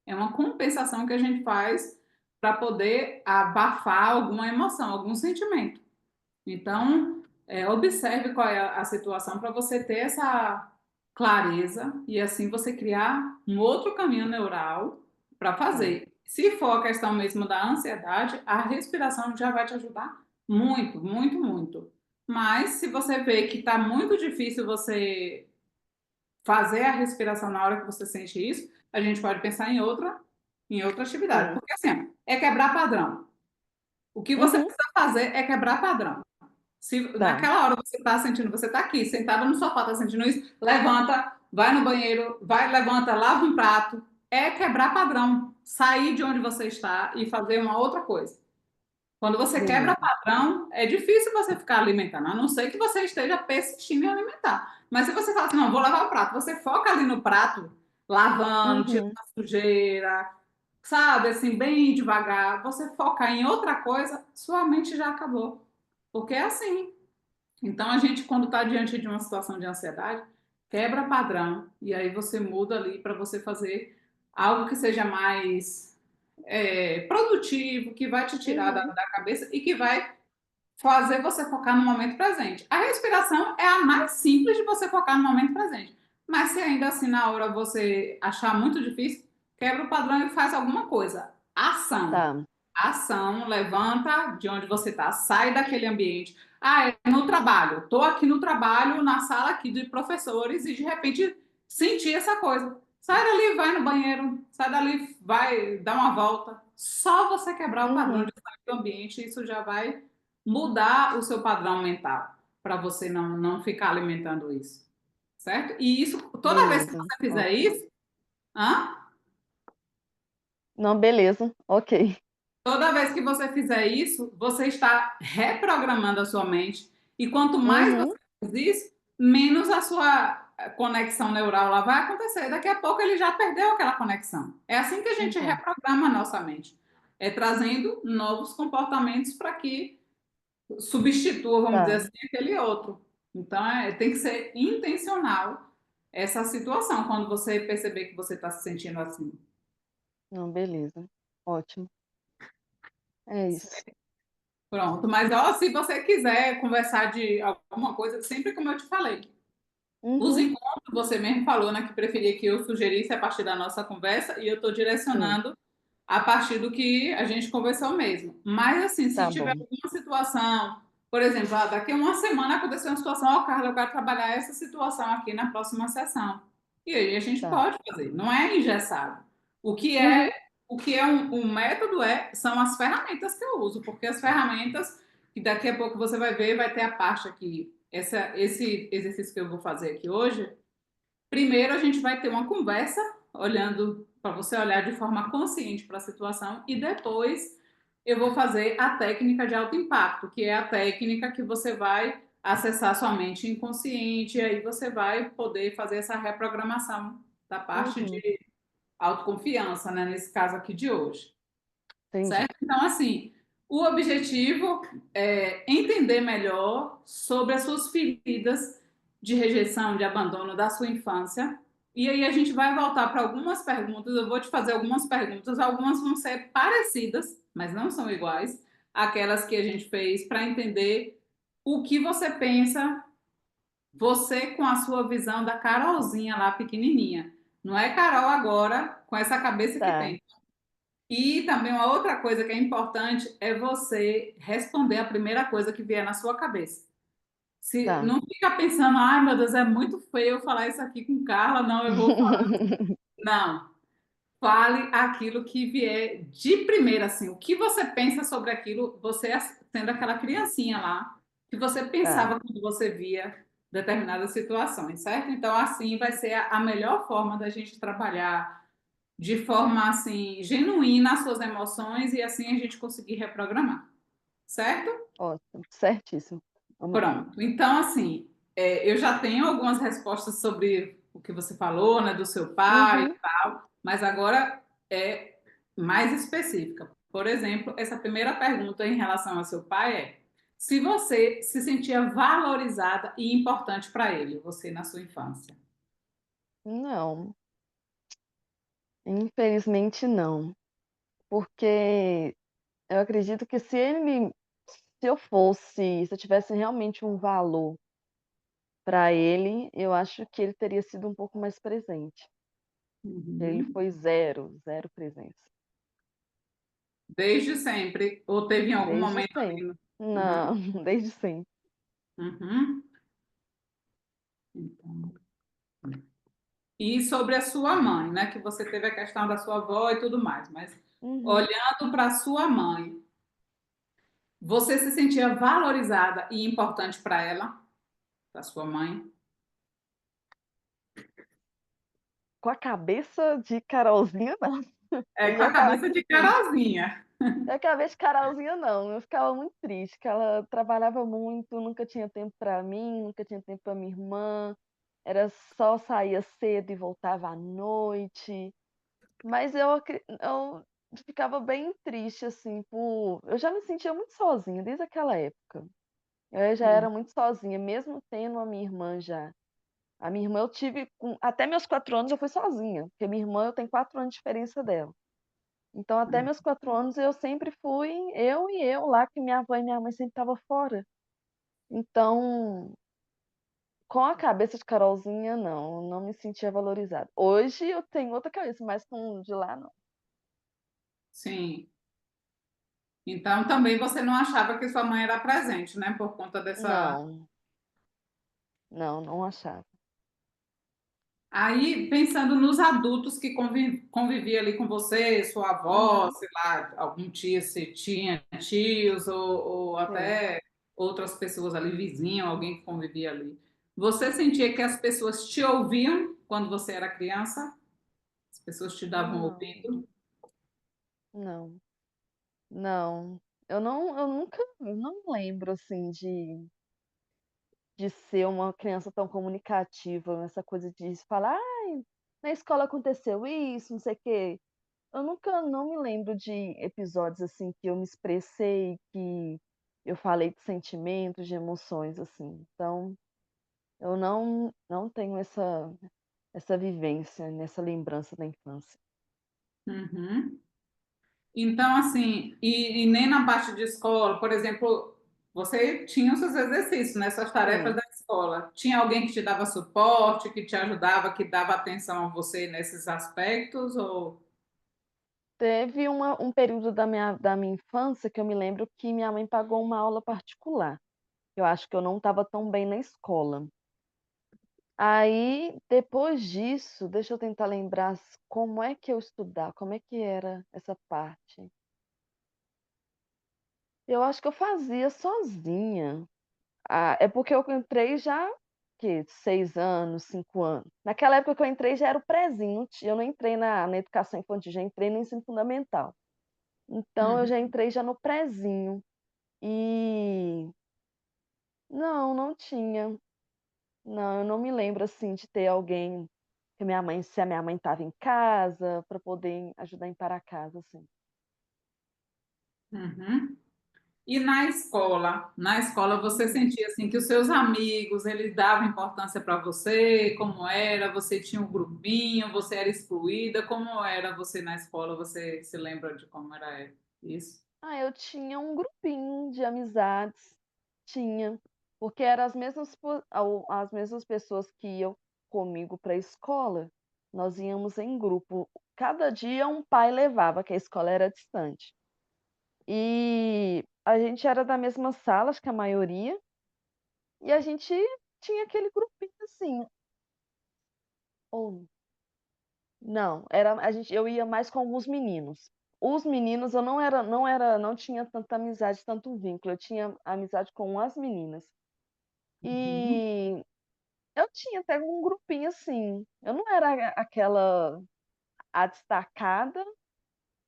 É uma compensação que a gente faz para poder abafar alguma emoção, algum sentimento. Então, observe qual é a situação para você ter essa clareza e assim você criar um outro caminho neural para Tá. fazer. Se for a questão mesmo da ansiedade, a respiração já vai te ajudar muito, muito, muito. Mas se você vê que está muito difícil você fazer a respiração na hora que você sente isso, a gente pode pensar em outra atividade. Sim. Porque assim, é quebrar padrão. O que você Uhum. precisa fazer é quebrar padrão. Se Tá. naquela hora você está sentindo, você está aqui, sentado no sofá, está sentindo isso, levanta, vai no banheiro, vai, levanta, lava um prato. É quebrar padrão. Sair de onde você está e fazer uma outra coisa. Quando você quebra Beleza. padrão, é difícil você ficar alimentando, a não ser que você esteja persistindo em alimentar. Mas se você fala assim, não, vou lavar o prato, você foca ali no prato, lavando, tirando Uhum. a sujeira, sabe, assim, bem devagar, você focar em outra coisa, sua mente já acabou. Porque é assim. Então, a gente, quando está diante de uma situação de ansiedade, quebra padrão e aí você muda ali para você fazer algo que seja mais produtivo, que vai te tirar Uhum. da cabeça e que vai fazer você focar no momento presente. A respiração é a mais simples de você focar no momento presente. Mas se ainda assim na hora você achar muito difícil, quebra o padrão e faz alguma coisa. Ação. Tá. Ação, levanta de onde você está, sai daquele ambiente. Ah, é no trabalho. Estou aqui no trabalho, na sala aqui de professores, e de repente senti essa coisa. Sai dali, vai no banheiro, sai dali, vai dar uma volta. Só você quebrar o padrão Uhum. de sair do ambiente, isso já vai mudar o seu padrão mental, para você não ficar alimentando isso. Certo? E isso, toda vez que Beleza. você fizer Ok. isso, hã? Não, beleza. Ok. Toda vez que você fizer isso, você está reprogramando a sua mente. E quanto mais Uhum. você faz isso, menos a sua conexão neural lá vai acontecer. Daqui a pouco ele já perdeu aquela conexão. É assim que a gente Então. reprograma a nossa mente. É trazendo novos comportamentos para que substitua, vamos dizer Tá. assim, aquele outro. Então, tem que ser intencional essa situação, quando você perceber que você está se sentindo assim. Não, beleza. Ótimo. É isso. Pronto, mas ó, se você quiser conversar de alguma coisa, sempre como eu te falei, os Uhum. encontros, você mesmo falou, né, que preferia que eu sugerisse a partir da nossa conversa, e eu estou Sim. direcionando a partir do que a gente conversou mesmo. Mas, assim, se Tá tiver bom. alguma situação, por exemplo, daqui a uma semana aconteceu uma situação, ó, Carla, eu quero trabalhar essa situação aqui na próxima sessão. E aí a gente Tá. pode fazer, não é engessado. O que é, Uhum. o que é um método são as ferramentas que eu uso, porque as ferramentas, que daqui a pouco você vai ver, vai ter a parte aqui, esse exercício que eu vou fazer aqui hoje. Primeiro, a gente vai ter uma conversa, olhando para você olhar de forma consciente para a situação, e depois eu vou fazer a técnica de alto impacto, que é a técnica que você vai acessar sua mente inconsciente, e aí você vai poder fazer essa reprogramação da parte Uhum. de autoconfiança, né, nesse caso aqui de hoje. Entendi. Certo? Então, assim, o objetivo é entender melhor sobre as suas feridas de rejeição, de abandono da sua infância. E aí a gente vai voltar para algumas perguntas. Eu vou te fazer algumas perguntas. Algumas vão ser parecidas, mas não são iguais àquelas que a gente fez para entender o que você pensa, você com a sua visão da Carolzinha lá pequenininha. Não é Carol agora com essa cabeça que Tá. tem. E também uma outra coisa que é importante é você responder a primeira coisa que vier na sua cabeça. Se Tá. não fica pensando, ai meu Deus, é muito feio eu falar isso aqui com Carla, não, eu vou falar. Não, fale aquilo que vier de primeira, assim, o que você pensa sobre aquilo, você sendo aquela criancinha lá, que você Tá. pensava quando você via determinadas situações, certo? Então, assim vai ser a melhor forma da gente trabalhar de forma assim genuína as suas emoções e assim a gente conseguir reprogramar, certo? Ótimo. Certíssimo. Vamos lá. Pronto. Então, assim, eu já tenho algumas respostas sobre o que você falou, né, do seu pai, Uhum. mas agora é mais específica. Por exemplo, essa primeira pergunta em relação ao seu pai é se você se sentia valorizada e importante para ele, você na sua infância. Não, infelizmente não. Porque eu acredito que se ele se eu tivesse realmente um valor para ele, eu acho que ele teria sido um pouco mais presente. Ele Uhum. foi zero, zero presença, Desde sempre, ou teve em algum desde momento ali? sempre. Uhum. Não, desde sempre. Uhum. Então, e sobre a sua mãe, né? Que você teve a questão da sua avó e tudo mais, mas Uhum. olhando para a sua mãe, você se sentia valorizada e importante para ela, para sua mãe? Com a cabeça de Carolzinha, não. É, Eu com ia a falar cabeça que de sim. Carolzinha. A cabeça de Carolzinha, não. Eu ficava muito triste, que ela trabalhava muito, nunca tinha tempo para mim, nunca tinha tempo para minha irmã. Era só saía cedo e voltava à noite. Mas eu ficava bem triste, assim, eu já me sentia muito sozinha desde aquela época. Eu já era muito sozinha, mesmo tendo a minha irmã já. A minha irmã eu tive até meus 4 anos eu fui sozinha, porque minha irmã eu tenho 4 anos de diferença dela. Então até meus 4 anos eu sempre fui eu lá, que minha avó e minha mãe sempre estavam fora. Então, com a cabeça de Carolzinha, não, eu não me sentia valorizada. Hoje eu tenho outra cabeça, mas com o de lá não. Sim. Então também você não achava que sua mãe era presente, né? Por conta dessa. Não, não, não achava. Aí, pensando nos adultos que convivia ali com você, sua avó, Uhum, sei lá, algum tio, se tinha tios, ou sim. até outras pessoas ali, vizinho, alguém que convivia ali. Você sentia que as pessoas te ouviam quando você era criança? As pessoas te davam Não, ouvido? não, não. Eu não lembro, assim, de ser uma criança tão comunicativa, essa coisa de falar: "Ai, na escola aconteceu isso, não sei o quê". Eu nunca não me lembro de episódios, assim, que eu me expressei, que eu falei de sentimentos, de emoções, assim. Então, eu não tenho essa vivência, nessa lembrança da infância. Uhum. Então, assim, e nem na parte de escola, por exemplo, você tinha os seus exercícios, né, suas tarefas Sim. da escola. Tinha alguém que te dava suporte, que te ajudava, que dava atenção a você nesses aspectos? Ou... Teve um período da minha infância que eu me lembro que minha mãe pagou uma aula particular. Eu acho que eu não estava tão bem na escola. Aí, depois disso, deixa eu tentar lembrar como é que eu estudar, como é que era essa parte. Eu acho que eu fazia sozinha. Ah, é porque eu entrei já, que 6 anos, 5 anos. Naquela época que eu entrei já era o prezinho, eu não entrei na educação infantil, já entrei no ensino fundamental. Então eu já Uhum, entrei já no prezinho. E não, não tinha. Não, eu não me lembro, assim, de ter alguém que minha mãe se a minha mãe estava em casa, para poder ajudar em parar a casa, assim. uhum. E na escola você Uhum. sentia assim que os seus amigos, eles davam importância para você, como era? Você tinha um grupinho, você era excluída, como era você na escola? Você se lembra de como era isso? Ah, eu tinha um grupinho de amizades, tinha, porque eram as mesmas pessoas que iam comigo para a escola, nós íamos em grupo. Cada dia um pai levava, que a escola era distante. E a gente era da mesma sala, acho que a maioria, e a gente tinha aquele grupinho assim, ou não, eu ia mais com alguns meninos. Os meninos eu não tinha tanta amizade, tanto vínculo, eu tinha amizade com as meninas. Uhum, E eu tinha até um grupinho assim, eu não era aquela a destacada,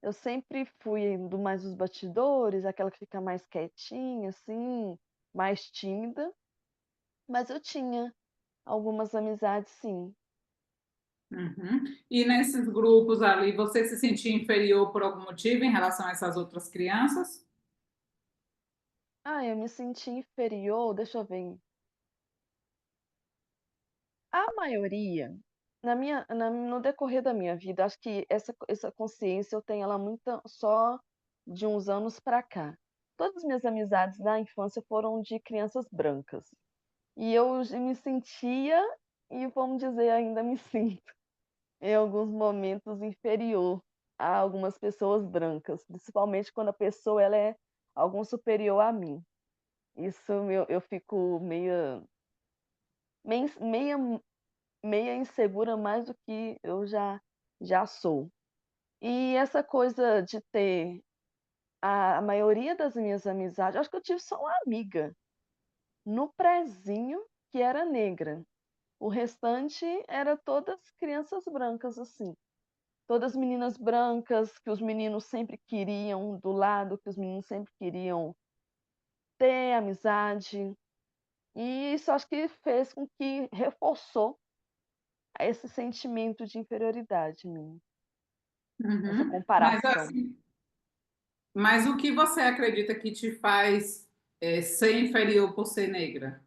eu sempre fui do mais dos bastidores, aquela que fica mais quietinha assim, mais tímida, mas eu tinha algumas amizades sim. uhum. E nesses grupos ali, você se sentia inferior por algum motivo em relação a essas outras crianças? Ah, eu me senti inferior, deixa eu ver. A maioria, no decorrer da minha vida, acho que essa consciência eu tenho ela muito só de uns anos para cá. todas as minhas amizades da infância foram de crianças brancas. E eu me sentia, e vamos dizer, ainda me sinto, em alguns momentos inferior a algumas pessoas brancas, principalmente quando a pessoa ela é algum superior a mim. Isso eu fico meia meia insegura mais do que eu já sou. E essa coisa de ter a maioria das minhas amizades, acho que eu tive só uma amiga no prezinho que era negra. O restante era todas crianças brancas, assim. Todas meninas brancas, que os meninos sempre queriam do lado, que os meninos sempre queriam ter amizade. E isso acho que fez com que reforçou esse sentimento de inferioridade em mim, essa Uhum. Mas comparação. assim, mas o que você acredita que te faz ser inferior por ser negra?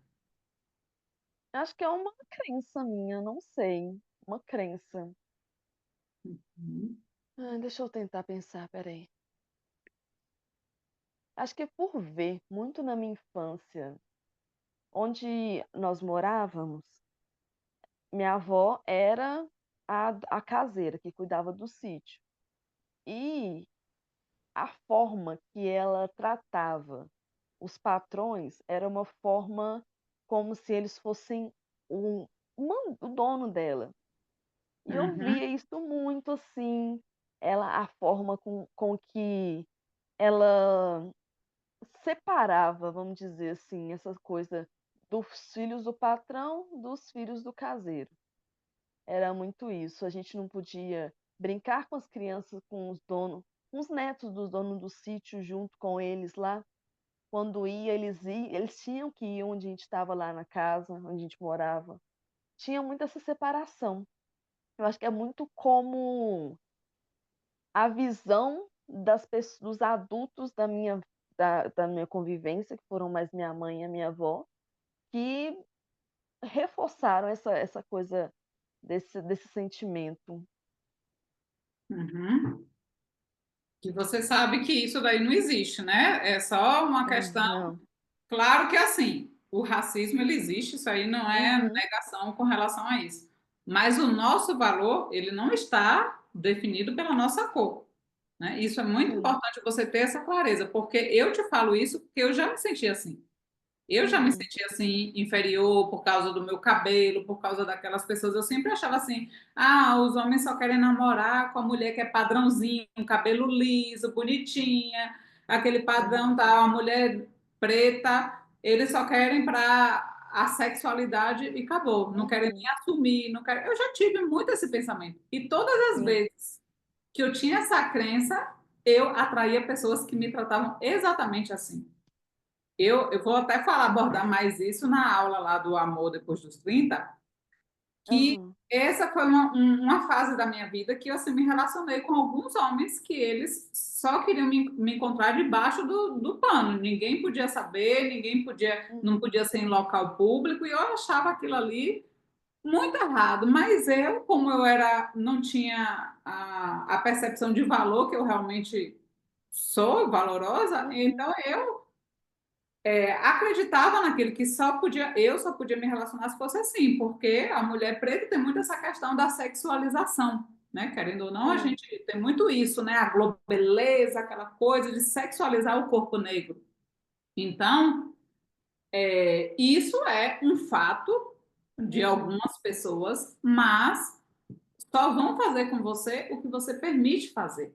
Acho que é uma crença minha, não sei, uma crença. Uhum. Deixa eu tentar pensar, espera aí. Acho que é por ver muito na minha infância, onde nós morávamos, minha avó era a caseira que cuidava do sítio. E a forma que ela tratava os patrões era uma forma como se eles fossem o o dono dela. E eu Uhum. via isso muito, assim, a forma com que ela separava, vamos dizer assim, essa coisa dos filhos do patrão, dos filhos do caseiro. Era muito isso, a gente não podia brincar com as crianças, com os netos dos donos do sítio junto com eles lá. Quando eles tinham que ir onde a gente estava lá na casa, onde a gente morava. Tinha muito essa separação. Eu acho que é muito como a visão dos adultos da minha convivência, que foram mais minha mãe e a minha avó, que reforçaram essa coisa desse sentimento. Uhum. Que você sabe que isso daí não existe, né? É só uma questão. Não. Claro que assim, o racismo ele existe, isso aí não é Uhum, negação com relação a isso. Mas o nosso valor, ele não está definido pela nossa cor, né? Isso é muito sim. importante você ter essa clareza, porque eu te falo isso porque eu já me senti assim. Eu já me Uhum, senti assim, inferior por causa do meu cabelo, por causa daquelas pessoas. Eu sempre achava assim: ah, os homens só querem namorar com a mulher que é padrãozinho, um cabelo liso, bonitinha, aquele padrão uhum, da mulher preta. Eles só querem para a sexualidade e acabou. Não querem uhum, nem assumir. Não querem... Eu já tive muito esse pensamento. E todas as sim. vezes que eu tinha essa crença, eu atraía pessoas que me tratavam exatamente assim. Eu vou até falar, abordar mais isso na aula lá do Amor Depois dos 30, que Aham, essa foi uma fase da minha vida que eu assim, me relacionei com alguns homens que eles só queriam me encontrar debaixo do pano. Ninguém podia saber, ninguém podia, não uhum, podia ser em local público, e eu achava aquilo ali muito errado. Mas eu, como eu era, não tinha a percepção de valor que eu realmente sou valorosa, uhum, então eu acreditava naquilo que eu só podia me relacionar se fosse assim, porque a mulher preta tem muito essa questão da sexualização, né? Querendo ou não, a sim. gente tem muito isso, né? A globeleza, aquela coisa de sexualizar o corpo negro. Então, isso é um fato de Uhum, algumas pessoas, mas só vão fazer com você o que você permite fazer.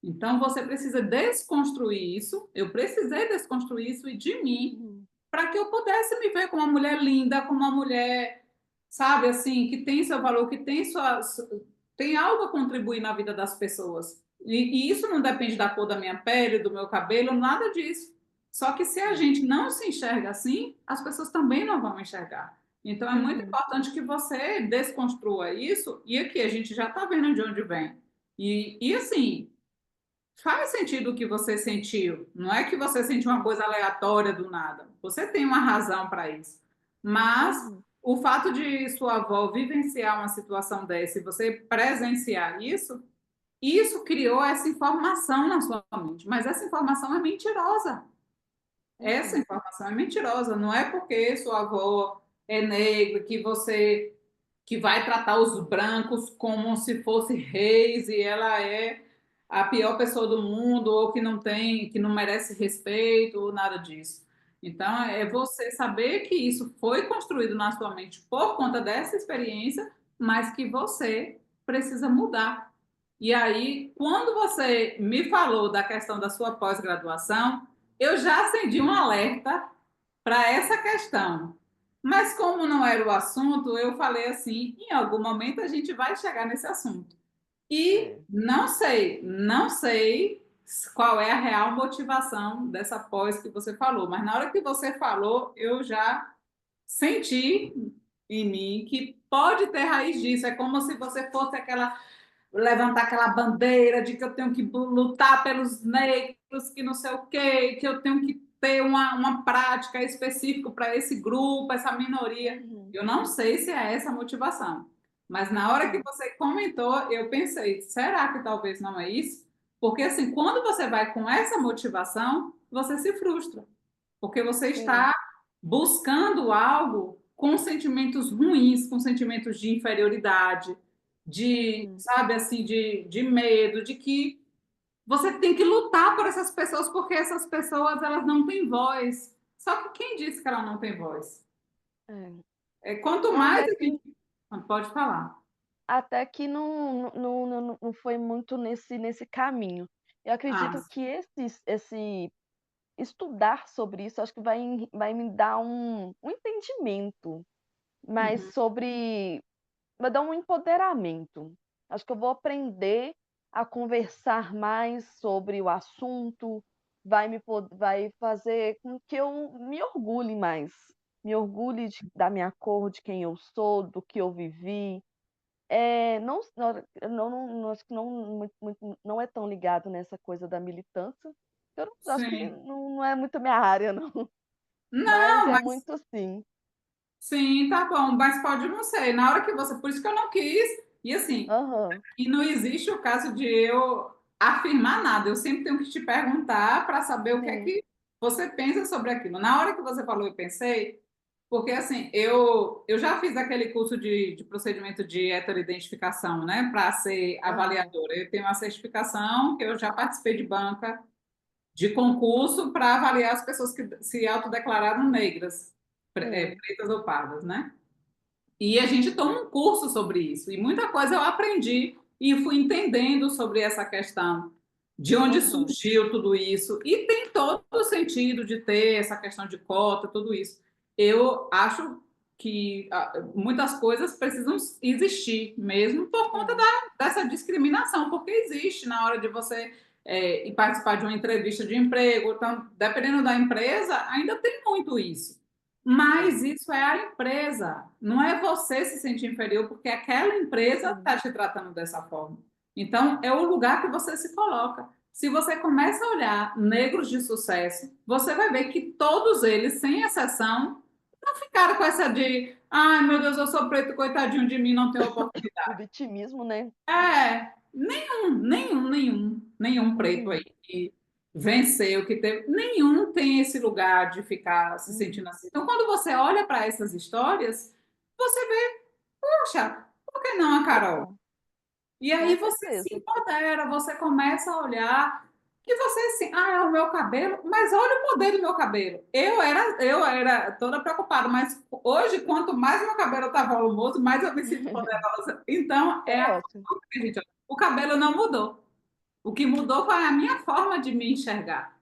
Então, você precisa desconstruir isso. Eu precisei desconstruir isso e de mim uhum, para que eu pudesse me ver como uma mulher linda, como uma mulher, sabe, assim, que tem seu valor, que tem algo a contribuir na vida das pessoas. E isso não depende da cor da minha pele, do meu cabelo, nada disso. Só que se a sim. gente não se enxerga assim, as pessoas também não vão enxergar. Então é muito Uhum, importante que você desconstrua isso, e aqui a gente já está vendo de onde vem. E assim, faz sentido o que você sentiu. Não é que você sentiu uma sim. coisa aleatória do nada. Você tem uma razão para isso. Mas Uhum, o fato de sua avó vivenciar uma situação dessa e você presenciar isso, isso criou essa informação na sua mente. Mas essa informação é mentirosa. Essa Uhum. informação é mentirosa. Não é porque sua avó é negra que vai tratar os brancos como se fossem reis e ela é a pior pessoa do mundo ou que não merece respeito ou nada disso. Então, é Uhum. você saber que isso foi construído na sua mente por conta dessa experiência, mas que você precisa mudar. E aí, quando você me falou da questão da sua pós-graduação, eu já acendi um alerta para essa questão. Mas como não era o assunto, eu falei assim, em algum momento a gente vai chegar nesse assunto. E É. não sei qual é a real motivação dessa pós que você falou, mas na hora que você falou, eu já senti em mim que pode ter raiz disso. É como se você fosse aquela levantar aquela bandeira de que eu tenho que lutar pelos negros, que não sei o quê, que eu tenho que ter uma prática específica para esse grupo, essa minoria. Uhum. Eu não sei se é essa a motivação, mas na hora que Uhum. você comentou, eu pensei, será que talvez não é isso? Porque assim, quando você vai com essa motivação, você se frustra, porque você Sim. está buscando algo com sentimentos ruins, com sentimentos de inferioridade, de, Uhum. sabe, assim, de medo, de que você tem que lutar por essas pessoas porque essas pessoas elas não têm voz. Só que quem disse que ela não tem voz? É. Quanto mais Até a que gente pode falar. não foi muito nesse caminho. Eu Ah, acredito que esse estudar sobre isso, acho que vai me dar um entendimento, mas uhum, vai dar um empoderamento. Acho que eu vou aprender a conversar mais sobre o assunto, vai fazer com que eu me orgulhe mais, me orgulhe da minha cor, de quem eu sou, do que eu vivi. Não acho que não é tão ligado nessa coisa da militância, eu não acho que sim. não é muito minha área não, mas Não, é mas muito sim. sim, tá bom, mas pode não ser. Na hora que você, por isso que eu não quis, e assim, Aham, e não existe o caso de eu afirmar nada. Eu sempre tenho que te perguntar para saber o que é sim. que você pensa sobre aquilo. Na hora que você falou, eu pensei, porque assim, eu já fiz aquele curso de procedimento de heteroidentificação, né, para ser Aham, avaliadora. Eu tenho uma certificação que eu já participei de banca de concurso para avaliar as pessoas que se autodeclararam negras, sim. pretas ou pardas, né? E a gente toma um curso sobre isso. E muita coisa eu aprendi e fui entendendo sobre essa questão, de onde Aham, surgiu tudo isso. E tem todo o sentido de ter essa questão de cota, tudo isso. Eu acho que muitas coisas precisam existir, mesmo por conta sim. dessa discriminação, porque existe na hora de você ir participar de uma entrevista de emprego. Então, dependendo da empresa, ainda tem muito isso. Mas É. isso é a empresa, não é você se sentir inferior, porque aquela empresa Uhum, está te tratando dessa forma. Então, é o lugar que você se coloca. Se você começa a olhar negros de sucesso, você vai ver que todos eles, sem exceção, não ficaram com essa de ai meu Deus, eu sou preto, coitadinho de mim, não tenho o oportunidade. vitimismo, né. Nenhum preto aí Uhum, que venceu, que teve, nenhum tem esse lugar de ficar se sentindo uhum. assim. Então, quando você olha para essas histórias, você vê, poxa, por que não a Carol? Aham, E com aí você se certeza. empodera, você começa a olhar que você assim, é o meu cabelo, mas olha o poder do meu cabelo. Eu era toda preocupada, mas hoje, quanto mais meu cabelo está volumoso, mais eu me sinto poderosa. Então, Isso é ótimo. gente, o cabelo não mudou. O que mudou foi a minha forma de me enxergar.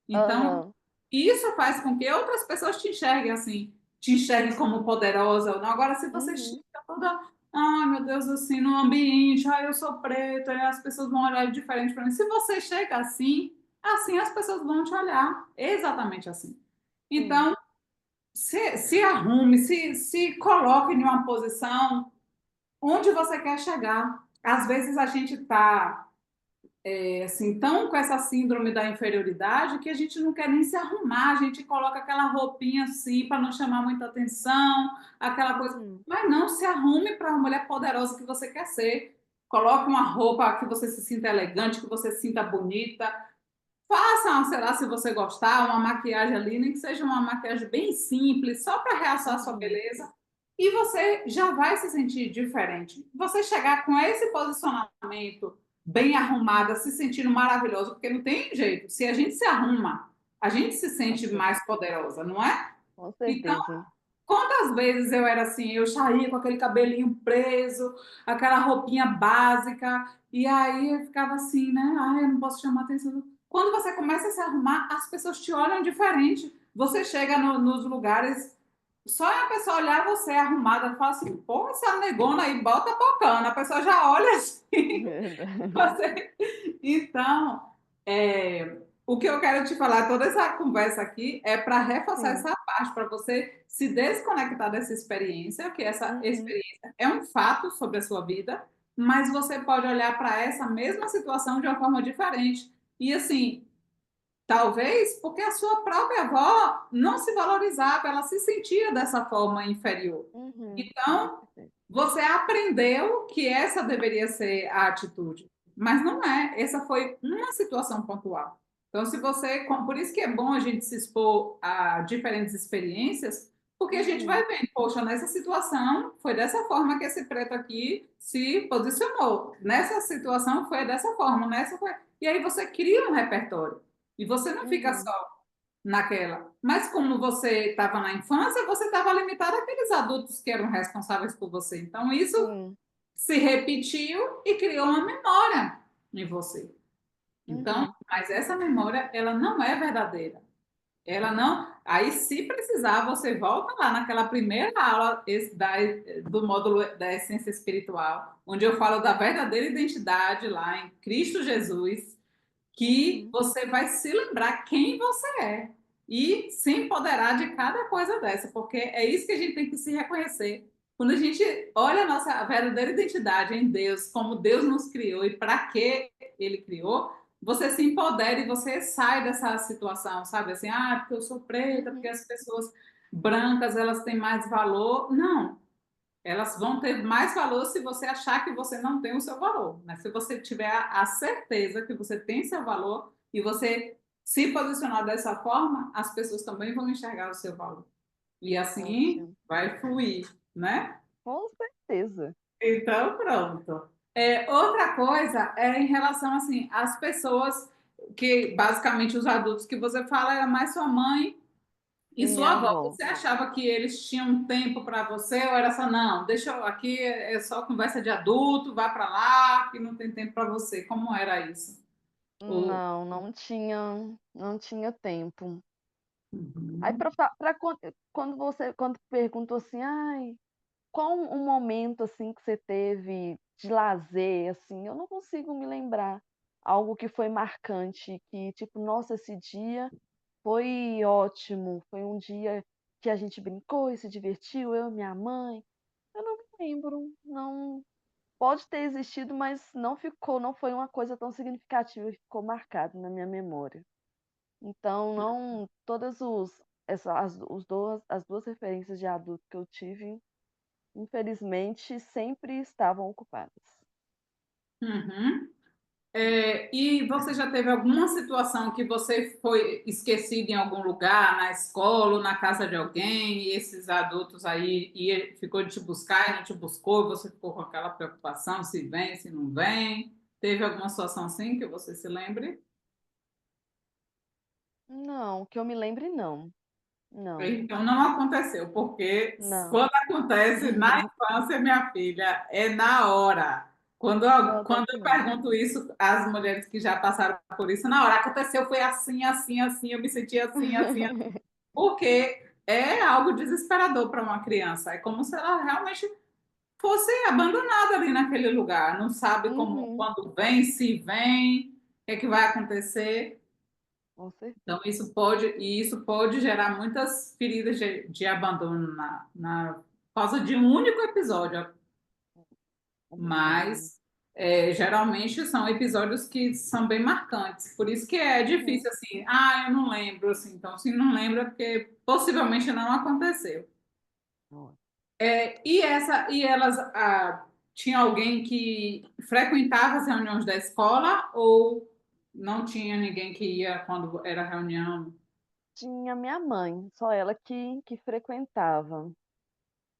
Então, Aham, isso faz com que outras pessoas te enxerguem assim, te enxerguem como poderosa ou não. Agora, se você chega uhum, toda, ai meu Deus, assim, no ambiente, ai eu sou preta, e as pessoas vão olhar diferente para mim. Se você chega assim, assim as pessoas vão te olhar, exatamente assim. sim. Então, se arrume, se coloque em uma posição onde você quer chegar. Às vezes a gente está assim, tão com essa síndrome da inferioridade que a gente não quer nem se arrumar, a gente coloca aquela roupinha assim para não chamar muita atenção, aquela coisa. Uhum, Mas não se arrume para uma mulher poderosa que você quer ser. Coloque uma roupa que você se sinta elegante, que você se sinta bonita. faça, sei lá, se você gostar, uma maquiagem ali, nem que seja uma maquiagem bem simples, só para realçar a sua Uhum. beleza, e você já vai se sentir diferente. Você chegar com esse posicionamento bem arrumada, se sentindo maravilhoso, porque não tem jeito. Se a gente se arruma, a gente se sente Nossa, mais poderosa, não é? com Então, certeza. quantas vezes eu era assim, eu saía com aquele cabelinho preso, aquela roupinha básica, e aí eu ficava assim, né? Ai, eu não posso chamar atenção. Quando você começa a se arrumar, as pessoas te olham diferente. Você chega nos lugares, só a pessoa olhar você arrumada, fala assim, pô, essa negona aí, bota bocana. A pessoa já olha assim. Verdade. Você... Então, o que eu quero te falar, toda essa conversa aqui é para reforçar Sim. essa parte, para você se desconectar dessa experiência, que essa Uhum. experiência é um fato sobre a sua vida, mas você pode olhar para essa mesma situação de uma forma diferente. E assim, talvez porque a sua própria avó não se valorizava, ela se sentia dessa forma inferior. Uhum. Com Então, certeza. você aprendeu que essa deveria ser a atitude, mas não é. Essa foi uma situação pontual. Então, se você, por isso que é bom a gente se expor a diferentes experiências, porque a gente vai Uhum. vendo, poxa, nessa situação foi dessa forma que esse preto aqui se posicionou. Nessa situação foi dessa forma, nessa foi. E aí você cria um repertório. E você não fica Uhum. só naquela. Mas como você estava na infância, você estava limitado àqueles adultos que eram responsáveis por você. Então, isso Sim. se repetiu e criou uma memória em você. Então, Uhum. mas essa memória, ela não é verdadeira. Ela não. Aí, se precisar, você volta lá naquela primeira aula do módulo da essência espiritual, onde eu falo da verdadeira identidade lá em Cristo Jesus, que Uhum. você vai se lembrar quem você é e se empoderar de cada coisa dessa, porque é isso que a gente tem que se reconhecer. Quando a gente olha a nossa verdadeira identidade em Deus, como Deus nos criou e para que Ele criou, você se empodera e você sai dessa situação, sabe? Assim, ah, porque eu sou preta, porque Uhum. as pessoas brancas elas têm mais valor. Não, elas vão ter mais valor se você achar que você não tem o seu valor. Né? Se você tiver a certeza que você tem seu valor e você se posicionar dessa forma, as pessoas também vão enxergar o seu valor. E assim Ótimo. vai fluir, né? Com certeza. Então, pronto. Outra coisa é em relação assim às pessoas que basicamente os adultos que você fala era mais sua mãe E e sua minha avó, avó. você achava que eles tinham tempo para você ou era só, não, deixa eu aqui, é só conversa de adulto, vá para lá, que não tem tempo para você. Como era isso? O... Não, não tinha tempo. Aí Uhum. para quando perguntou assim: "Ai, qual um momento, assim, que você teve de lazer", assim, eu não consigo me lembrar algo que foi marcante, que tipo: "Nossa, esse dia foi ótimo, foi um dia que a gente brincou e se divertiu, eu e minha mãe". Eu não me lembro, não. Pode ter existido, mas não foi uma coisa tão significativa que ficou marcado na minha memória. Então não todas os essa as 2 referências de adulto que eu tive, infelizmente, sempre estavam ocupadas. Uhum. E você já teve alguma situação que você foi esquecido em algum lugar, na escola, ou na casa de alguém, e esses adultos aí ficou de te buscar e não te buscou, e você ficou com aquela preocupação, se vem, se não vem? Teve alguma situação assim que você se lembre? Não, que eu me lembre não. Não, Então não aconteceu, porque não. quando acontece na infância, minha filha, é na hora. Quando Eu eu, até quando que eu não. pergunto isso às mulheres que já passaram por isso, na hora aconteceu, foi assim, assim, assim, eu me senti assim, assim, assim, porque é algo desesperador para uma criança. É como se ela realmente fosse abandonada ali naquele lugar, não sabe como, Uhum, quando vem, se vem, o que é que vai acontecer. com Então, certeza. isso pode gerar muitas feridas de abandono por causa de um único episódio, Complicado. mas geralmente são episódios que são bem marcantes. Por isso que é Uhum. difícil assim, ah, eu não lembro, assim. Então, se não lembra, é porque possivelmente não aconteceu. Ó. E elas, tinha alguém que frequentava as reuniões da escola ou não tinha ninguém que ia quando era reunião? Tinha minha mãe, só ela que frequentava.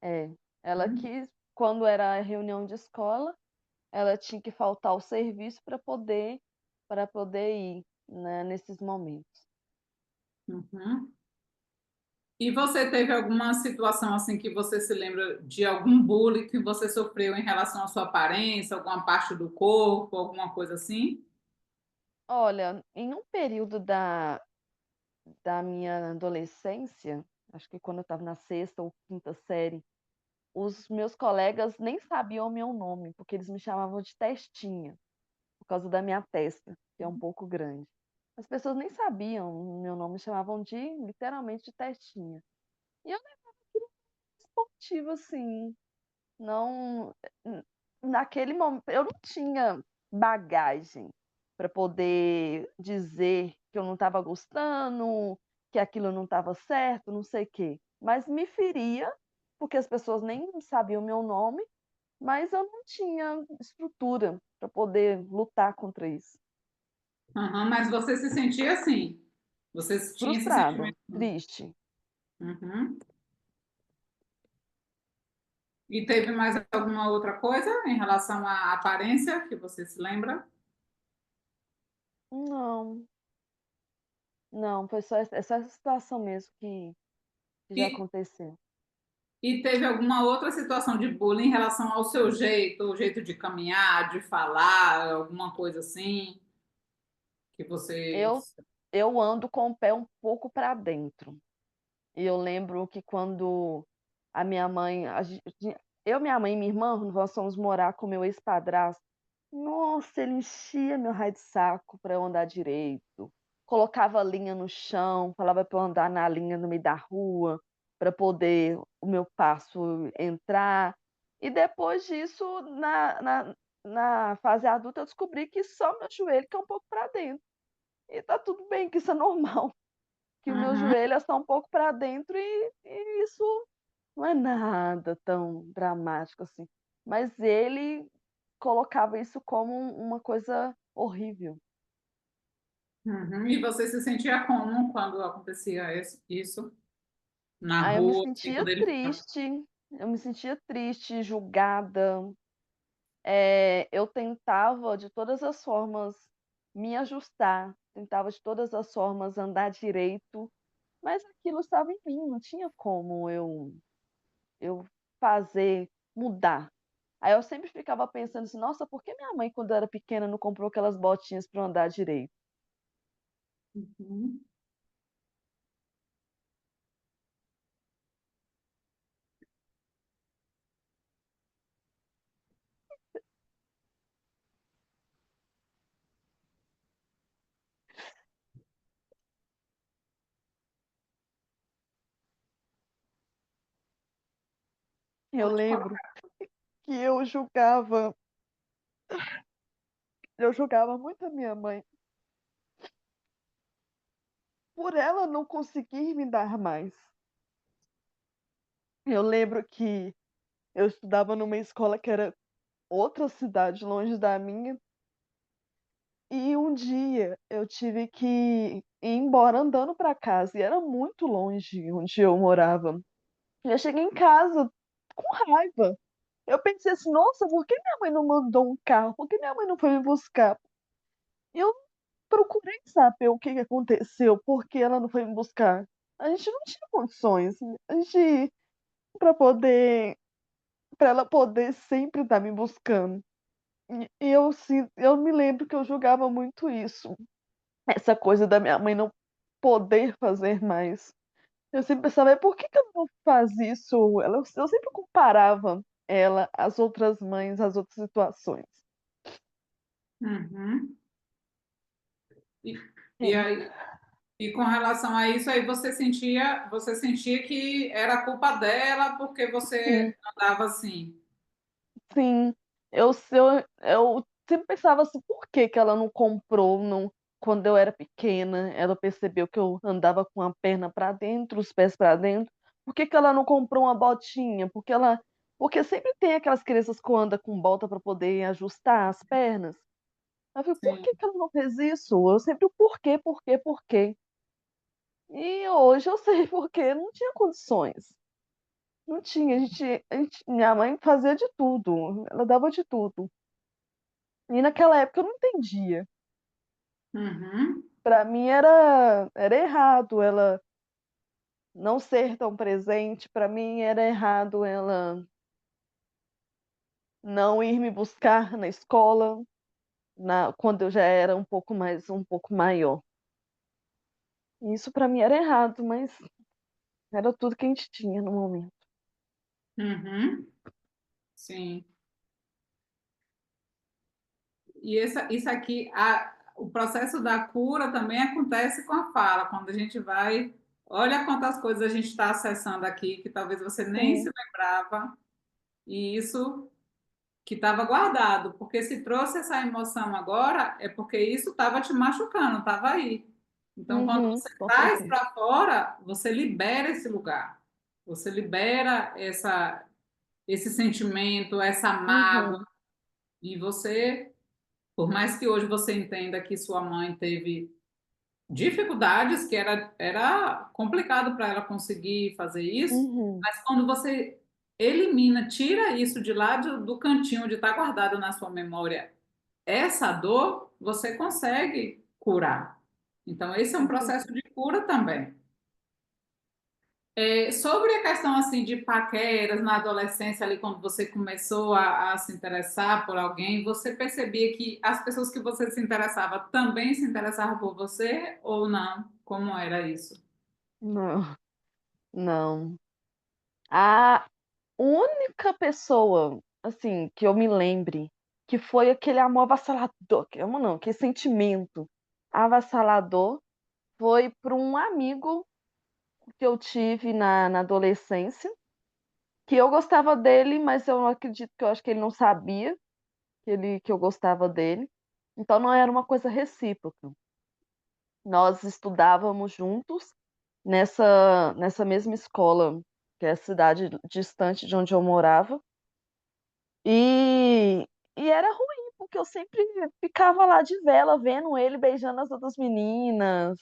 É, ela Hum? que, quando era reunião de escola, ela tinha que faltar ao serviço para poder ir, né, nesses momentos. Uhum. E você teve alguma situação assim que você se lembra de algum bullying que você sofreu em relação à sua aparência, alguma parte do corpo, alguma coisa assim? Olha, em um período da minha adolescência, acho que quando eu estava na sexta ou quinta série, os meus colegas nem sabiam o meu nome, porque eles me chamavam de Testinha, por causa da minha testa, que é um pouco grande. As pessoas nem sabiam o meu nome, me chamavam literalmente de Testinha. E eu levava aquilo esportivo, assim, não, n naquele momento eu não tinha bagagem para poder dizer que eu não estava gostando, que aquilo não estava certo, não sei o quê, mas me feria, porque as pessoas nem sabiam o meu nome, mas eu não tinha estrutura para poder lutar contra isso. Aham, mas você se sentia assim? Você tinha esse Frustrada, sentimento? triste. Uhum. E teve mais alguma outra coisa em relação à aparência que você se lembra? Não, não, foi só essa situação mesmo que já E, aconteceu. e teve alguma outra situação de bullying em relação ao seu jeito, o jeito de caminhar, de falar, alguma coisa assim que você. Eu eu ando com o pé um pouco para dentro. E eu lembro que quando a minha mãe a gen eu, minha mãe e minha irmã, nós fomos morar com meu ex-padrasto. Nossa, ele enchia meu raio de saco para eu andar direito, colocava linha no chão, falava para eu andar na linha no meio da rua, para poder o meu passo entrar. E depois disso, na fase adulta, eu descobri que só meu joelho que é um pouco para dentro. E tá tudo bem, que isso é normal, que o meu Uhum, joelho é só um pouco para dentro e isso não é nada tão dramático assim. Mas ele colocava isso como uma coisa horrível. uhum. E você se sentia como quando acontecia isso na Aí eu me rua, assim, sentia quando ele ficava. triste, eu me sentia triste, julgada. Eu tentava de todas as formas me ajustar, tentava de todas as formas andar direito, mas aquilo estava em mim, não tinha como eu fazer mudar. Aí eu sempre ficava pensando assim: "Nossa, por que minha mãe quando eu era pequena não comprou aquelas botinhas para eu andar direito?". Uhum. Eu Pode lembro falar. que eu julgava muito a minha mãe, por ela não conseguir me dar mais. Eu lembro que eu estudava numa escola que era outra cidade longe da minha, e um dia eu tive que ir embora andando para casa, e era muito longe onde eu morava. E eu cheguei em casa com raiva. Eu pensei assim: "Nossa, por que minha mãe não mandou um carro? Por que minha mãe não foi me buscar?". E eu procurei saber o que que aconteceu, por que ela não foi me buscar. A gente não tinha condições, a gente para poder para ela poder sempre estar me buscando. E eu me lembro que eu julgava muito isso, essa coisa da minha mãe não poder fazer mais. Eu sempre pensava: "Por que que ela não faz isso?". Eu sempre comparava ela às outras mães, às outras situações. Uhum. E, e É, aí, e com relação a isso, aí você sentia que era culpa dela porque sim, você andava assim. sim. Eu sempre pensava assim: "Por que que ela não comprou, não quando eu era pequena, ela percebeu que eu andava com a perna para dentro, os pés para dentro, por que que ela não comprou uma botinha? Porque sempre tem aquelas crianças que anda com bota para poder ajustar as pernas". Eu falei, por sim. que que ela não fez isso? Eu sempre, o porquê, porquê, porquê? E hoje eu sei porque não tinha condições. Não tinha, minha mãe fazia de tudo, ela dava de tudo. E naquela época eu não entendia. Uhum, Para mim era errado ela não ser tão presente, para mim era errado ela não ir me buscar na escola, quando eu já era um pouco maior. Isso para mim era errado, mas era tudo que a gente tinha no momento. uhum, sim. E isso aqui, o processo da cura também acontece com a fala, quando a gente vai, olha quantas coisas a gente está acessando aqui, que talvez você nem se Sim. lembrava, e isso que estava guardado, porque se trouxe essa emoção agora, é porque isso estava te machucando, estava aí. Então, quando Uhum, você com traz certeza. para fora, você libera esse lugar, você libera esse sentimento, essa mágoa, Uhum, e você, por mais que hoje você entenda que sua mãe teve dificuldades, que era complicado para ela conseguir fazer isso, uhum, mas quando você elimina, tira isso de lá do cantinho onde está guardado na sua memória, essa dor, você consegue curar. Então, esse é um com processo certeza. de cura também. Sobre a questão assim de paqueras na adolescência, ali quando você começou a se interessar por alguém, você percebia que as pessoas que você se interessava também se interessavam por você ou não? Como era isso? Não, não. A única pessoa, assim, que eu me lembre, que foi aquele amor avassalador, que amor não, que sentimento avassalador, foi por um amigo que eu tive na adolescência, que eu gostava dele, mas eu não acredito que eu acho que ele não sabia que eu gostava dele. Então não era uma coisa recíproca. Nós estudávamos juntos nessa mesma escola, que é a cidade distante de onde eu morava. E, e era ruim, porque eu sempre ficava lá de vela, vendo ele beijando as outras meninas.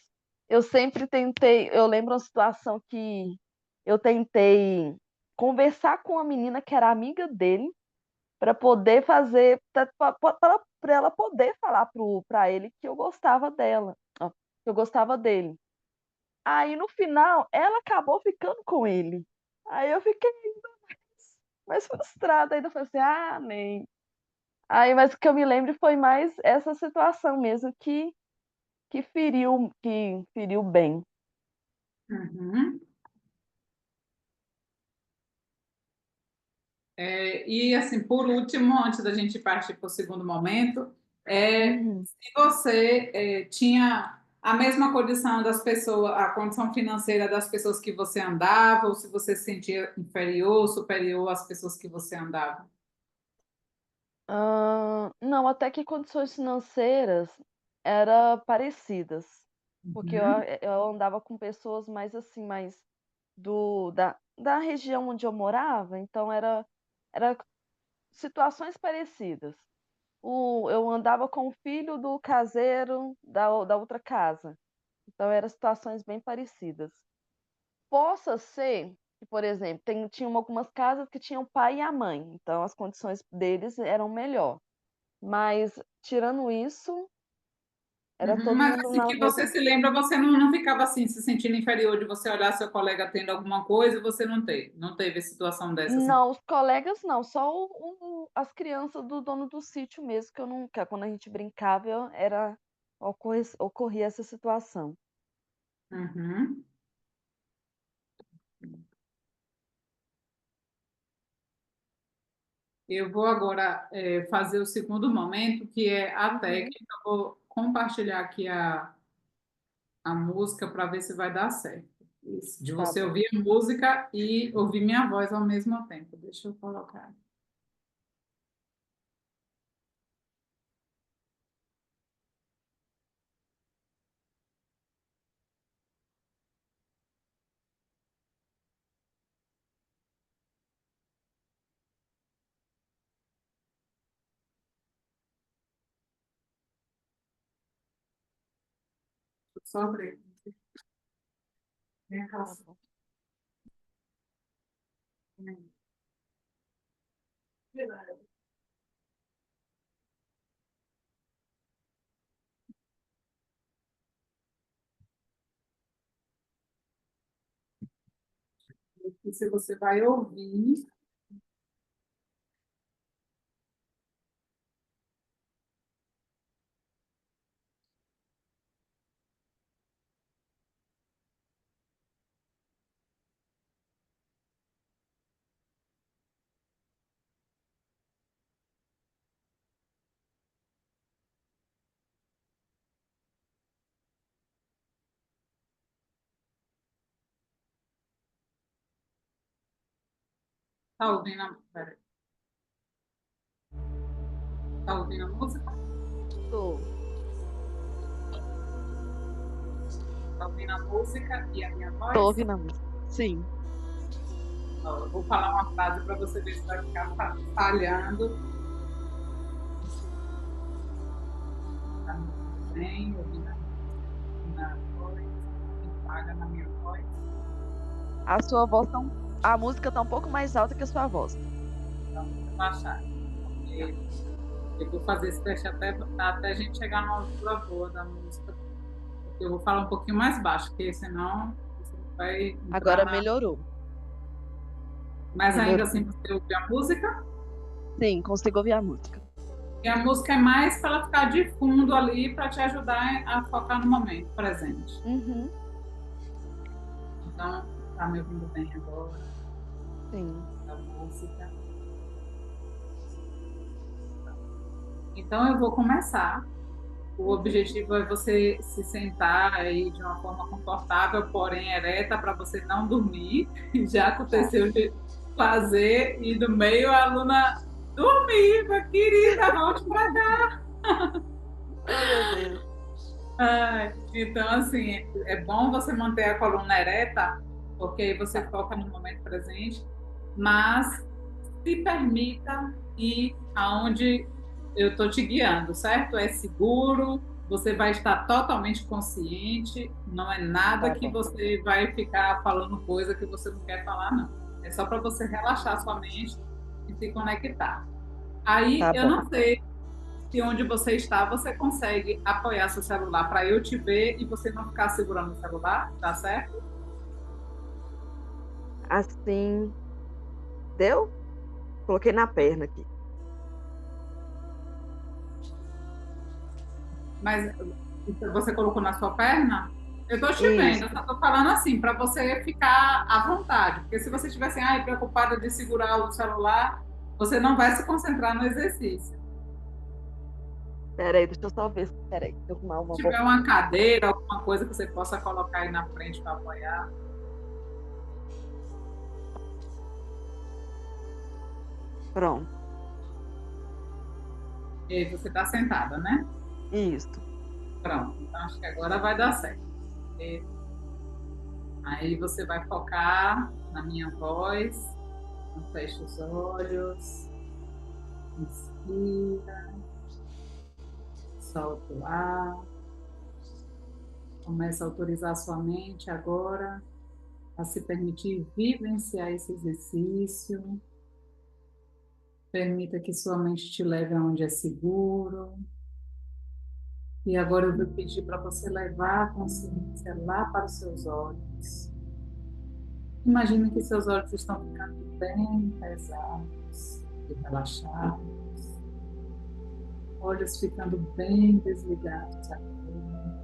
Eu sempre tentei. Eu lembro uma situação que eu tentei conversar com a menina que era amiga dele, para poder fazer, para ela poder falar para ele que eu gostava dela, ó, que eu gostava dele. Aí no final, ela acabou ficando com ele. Aí eu fiquei mais frustrada, ainda falei assim, ah, nem. Aí, mas o que eu me lembro foi mais essa situação mesmo que feriu bem. Uhum. E assim, por último, antes da gente partir para o segundo momento, Uhum. se você tinha a mesma condição das pessoas, a condição financeira das pessoas que você andava, ou se você se sentia inferior, superior às pessoas que você andava. Não, até que condições financeiras era parecidas, porque Uhum, eu andava com pessoas mais assim, mais da região onde eu morava, então era situações parecidas. Eu andava com o filho do caseiro da outra casa, então eram situações bem parecidas. Possa ser que, por exemplo, tinham algumas casas que tinham o pai e a mãe, então as condições deles eram melhor. Mas tirando isso, era uhum. todo Mas mundo assim na que você mesma. se lembra, você não ficava assim, se sentindo inferior de você olhar seu colega tendo alguma coisa e você não teve situação dessa assim. Não, os colegas não, só as crianças do dono do sítio mesmo, que eu nunca, quando a gente brincava, ocorria essa situação. Uhum. Eu vou agora fazer o segundo momento, que é a Uhum, técnica. Eu vou compartilhar aqui a música para ver se vai dar certo. Isso, de tá você bom. ouvir a música e ouvir minha voz ao mesmo tempo. Deixa eu colocar. Sobre. Tá bom. E se você vai ouvir, tá ouvindo peraí, tá ouvindo a música? Tô. Tá ouvindo a música e a minha Tô voz? ouvindo a música. Sim. Ó, eu vou falar uma frase para você ver se vai ficar falhando. Tá muito bem, ouvindo na voz, que paga na minha voz. A sua voz tá a música tá um pouco mais alta que a sua voz. Então, vou baixar. Porque eu vou fazer esse teste até a gente chegar na altura boa da música. Porque eu vou falar um pouquinho mais baixo, porque senão você vai entrar Agora na. melhorou. Mas ainda Melhorou. assim você ouve a música, Sim, consigo ouvir a música. e a música é mais para ela ficar de fundo ali para te ajudar a focar no momento presente. Uhum. Então, tá me ouvindo bem agora, Sim. a música. Então, eu vou começar. O objetivo é você se sentar aí de uma forma confortável, porém ereta, para você não dormir. Já aconteceu de fazer e do meio a aluna dormir, minha querida, volte para cá. Oh, meu Deus. Então, assim, é bom você manter a coluna ereta, porque aí você Tá. foca no momento presente, mas se permita ir aonde eu estou te guiando, certo? É seguro, você vai estar totalmente consciente, não é nada Tá que bom. você vai ficar falando coisa que você não quer falar, não. É só para você relaxar sua mente e se conectar. Aí Tá eu bom. não sei se onde você está, você consegue apoiar seu celular para eu te ver e você não ficar segurando o celular, tá certo? Assim, deu? Coloquei na perna aqui. Mas você colocou na sua perna? Eu estou te vendo, eu Isso. só estou falando assim, para você ficar à vontade. Porque se você estiver assim, preocupada de segurar o celular, você não vai se concentrar no exercício. Peraí, deixa eu só ver. Peraí, deixa eu arrumar uma Se boa. tiver uma cadeira, alguma coisa que você possa colocar aí na frente para apoiar. Pronto. E aí você está sentada, né? Isso. Pronto, então acho que agora vai dar certo. E aí você vai focar na minha voz, não feche os olhos, inspira, solta o ar. Começa a autorizar sua mente agora a se permitir vivenciar esse exercício. Permita que sua mente te leve aonde é seguro. E agora eu vou pedir para você levar a consciência lá para os seus olhos. Imagine que seus olhos estão ficando bem pesados e relaxados. Olhos ficando bem desligados agora.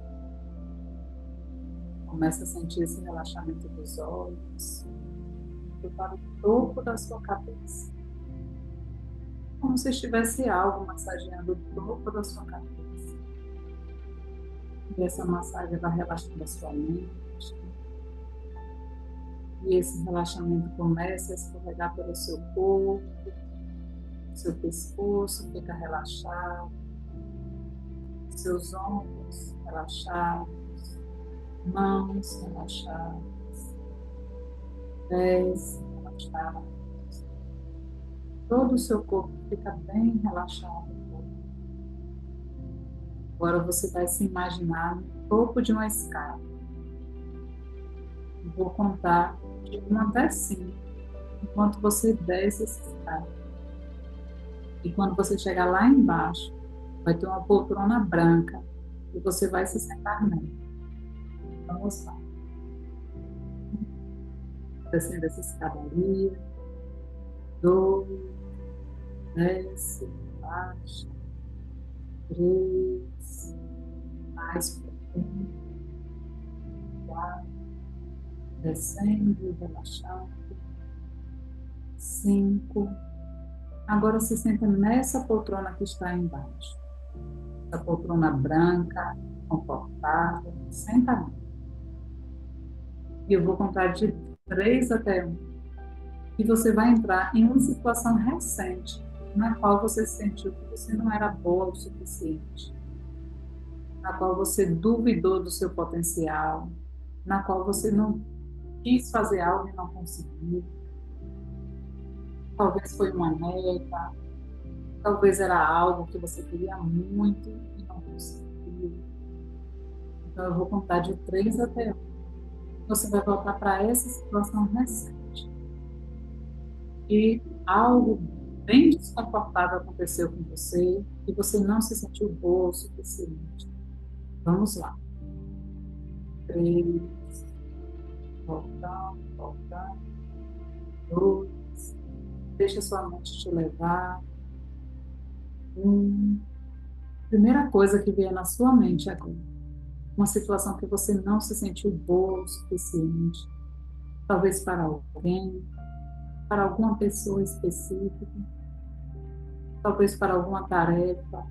Começa a sentir esse relaxamento dos olhos, para o topo da sua cabeça. Como se estivesse algo massageando o topo da sua cabeça. E essa massagem vai relaxando a sua mente. E esse relaxamento começa a escorregar pelo seu corpo, seu pescoço fica relaxado, seus ombros relaxados, mãos relaxadas, pés relaxados. Todo o seu corpo fica bem relaxado. Agora você vai se imaginar no topo de uma escada. Vou contar de 1 até 5, enquanto você desce essa escada. E quando você chegar lá embaixo, vai ter uma poltrona branca e você vai se sentar nela. Vamos lá. Descendo essa escadaria. 2, desce, baixa. 3, mais profundo. 4, descendo e relaxando. 5. Agora se senta nessa poltrona que está embaixo. Essa poltrona branca, confortável. Senta lá. E eu vou contar de 3 até 1. E você vai entrar em uma situação recente, na qual você sentiu que você não era boa o suficiente, na qual você duvidou do seu potencial, na qual você não quis fazer algo e não conseguiu. Talvez foi uma meta, talvez era algo que você queria muito e não conseguiu. Então eu vou contar de 3 até 1. Você vai voltar para essa situação recente. E algo bem desconfortável aconteceu com você e você não se sentiu boa o suficiente. Vamos lá. 3, voltando, voltando. 2, deixa sua mente te levar. 1. Primeira coisa que vier na sua mente agora. Uma situação que você não se sentiu boa o suficiente. Talvez para alguém, para alguma pessoa específica, talvez para alguma tarefa,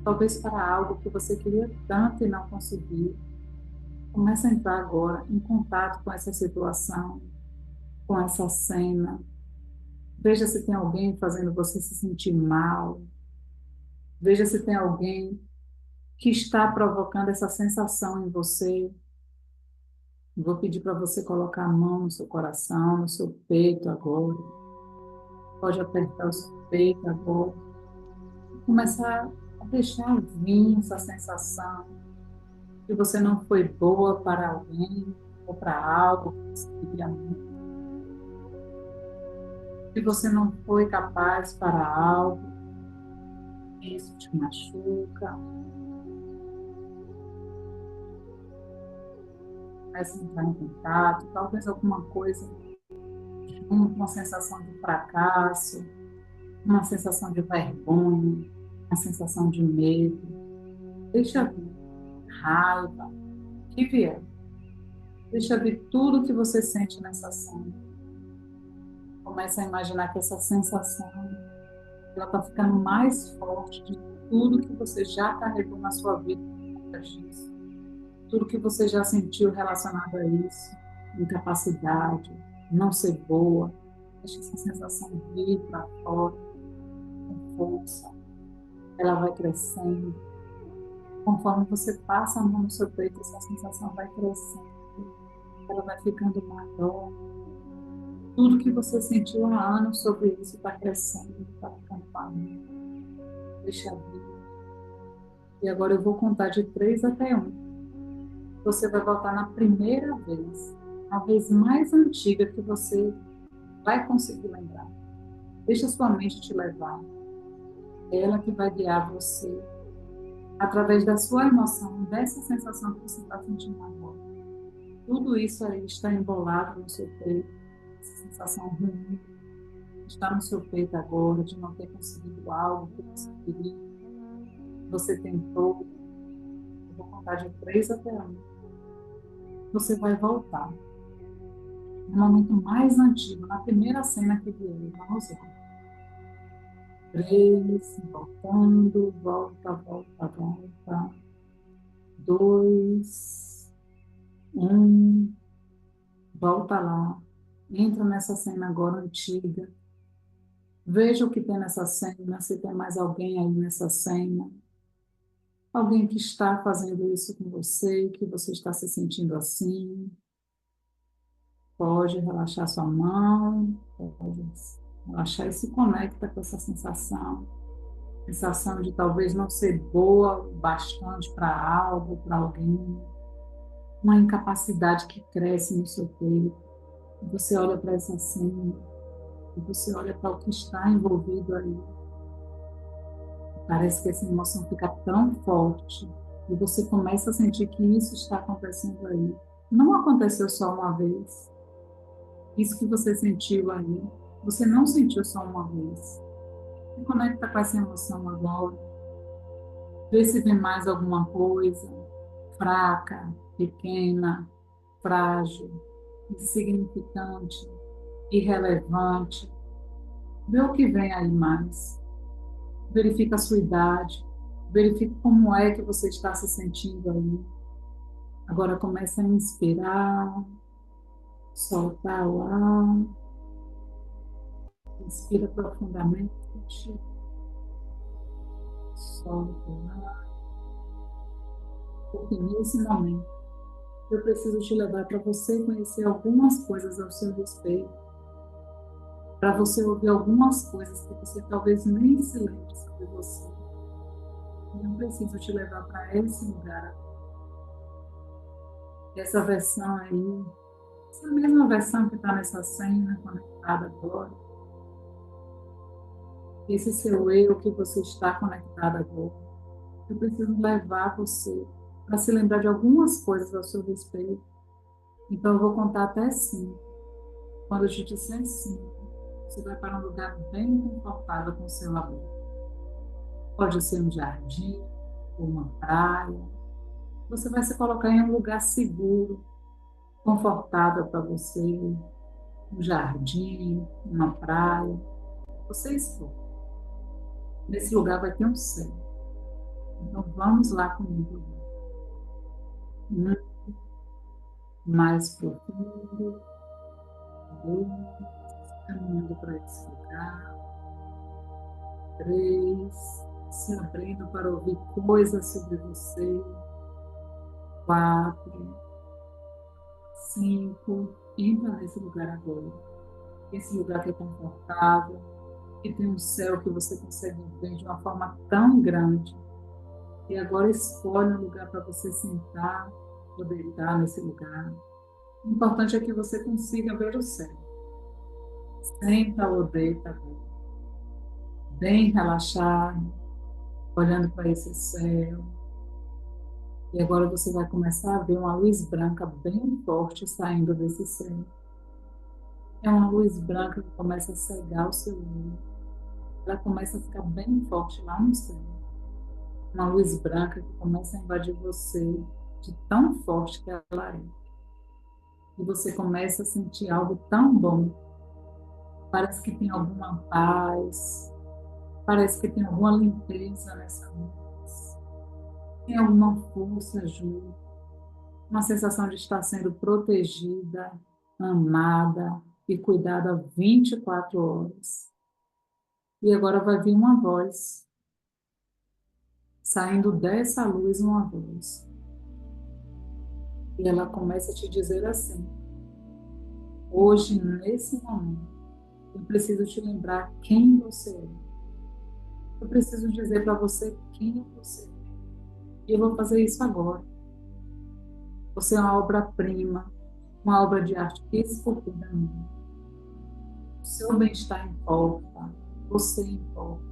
talvez para algo que você queria tanto e não conseguiu. Comece a entrar agora em contato com essa situação, com essa cena. Veja se tem alguém fazendo você se sentir mal. Veja se tem alguém que está provocando essa sensação em você. Vou pedir para você colocar a mão no seu coração, no seu peito agora. Pode apertar o seu peito agora. Começar a deixar vir essa sensação que você não foi boa para alguém ou para algo que você queria muito. Que você não foi capaz para algo, isso te machuca. Comece a entrar em contato, talvez alguma coisa, uma sensação de fracasso, uma sensação de vergonha, uma sensação de medo. Deixa vir raiva, o que vier. Deixa vir tudo que você sente nessa cena. Comece a imaginar que essa sensação ela está ficando mais forte de tudo que você já carregou na sua vida por conta disso. Tudo que você já sentiu relacionado a isso, incapacidade, não ser boa. Deixa essa sensação vir para fora, com força. Ela vai crescendo. Conforme você passa a mão no seu peito, essa sensação vai crescendo. Ela vai ficando maior. Tudo que você sentiu há anos sobre isso está crescendo, está ficando maior. Deixa vir. E agora eu vou contar de 3 até 1. Você vai voltar na primeira vez, a vez mais antiga que você vai conseguir lembrar. Deixa sua mente te levar. É ela que vai guiar você através da sua emoção, dessa sensação que você está sentindo agora. Tudo isso aí está embolado no seu peito, essa sensação ruim está no seu peito agora, de não ter conseguido algo que você queria, você tentou. Eu vou contar de 3 até 1. Você vai voltar no momento mais antigo, na primeira cena que vier. Vamos lá. 3, voltando, volta, volta, volta. 2, 1, volta lá. Entra nessa cena agora antiga. Veja o que tem nessa cena, se tem mais alguém aí nessa cena. Alguém que está fazendo isso com você, que você está se sentindo assim. Pode relaxar sua mão, pode relaxar e se conecta com essa sensação. sensação de talvez não ser boa o bastante para algo, para alguém, uma incapacidade que cresce no seu peito. Você olha para essa cena e você olha para o que está envolvido aí. Parece que essa emoção fica tão forte e você começa a sentir que isso está acontecendo aí. Não aconteceu só uma vez. Isso que você sentiu aí, você não sentiu só uma vez. Se conecta com essa emoção agora. Vê se vem mais alguma coisa fraca, pequena, frágil, insignificante, irrelevante. Vê o que vem aí mais. Verifica a sua idade. Verifica como é que você está se sentindo aí. Agora começa a inspirar, soltar o ar. Inspira profundamente. Solta o ar. Porque nesse momento eu preciso te levar para você conhecer algumas coisas ao seu respeito, para você ouvir algumas coisas que você talvez nem se lembre sobre você. Eu preciso te levar para esse lugar. Essa versão aí, essa mesma versão que está nessa cena conectada agora, esse seu eu que você está conectado agora, eu preciso levar você para se lembrar de algumas coisas ao seu respeito. Então eu vou contar até 5. Quando eu te disser 5, você vai para um lugar bem confortável com o seu abrigo. Pode ser um jardim ou uma praia. Você vai se colocar em um lugar seguro, confortável para você, um jardim, uma praia. Você escolhe. Nesse lugar vai ter um céu. Então vamos lá comigo. Mais profundo. 2, caminhando para esse lugar. 3, se abrindo para ouvir coisas sobre você. 4, 5, entra nesse lugar agora. Esse lugar que é confortável, que tem um céu que você consegue ver de uma forma tão grande. E agora escolhe um lugar para você sentar ou deitar nesse lugar. O importante é que você consiga ver o céu. Senta ou deita agora. Bem relaxado, olhando para esse céu. E agora você vai começar a ver uma luz branca bem forte saindo desse céu. É uma luz branca que começa a cegar o seu olho. Ela começa a ficar bem forte lá no céu. Uma luz branca que começa a invadir você de tão forte que ela é. E você começa a sentir algo tão bom. Parece que tem alguma paz. Parece que tem alguma limpeza nessa luz. Tem alguma força junto. Uma sensação de estar sendo protegida, amada e cuidada 24 horas. E agora vai vir uma voz, saindo dessa luz uma voz. E ela começa a te dizer assim: hoje, nesse momento, eu preciso te lembrar quem você é. Eu preciso dizer para você quem você é. E eu vou fazer isso agora. Você é uma obra-prima, uma obra de arte esculpida minha. O seu bem-estar importa, você importa.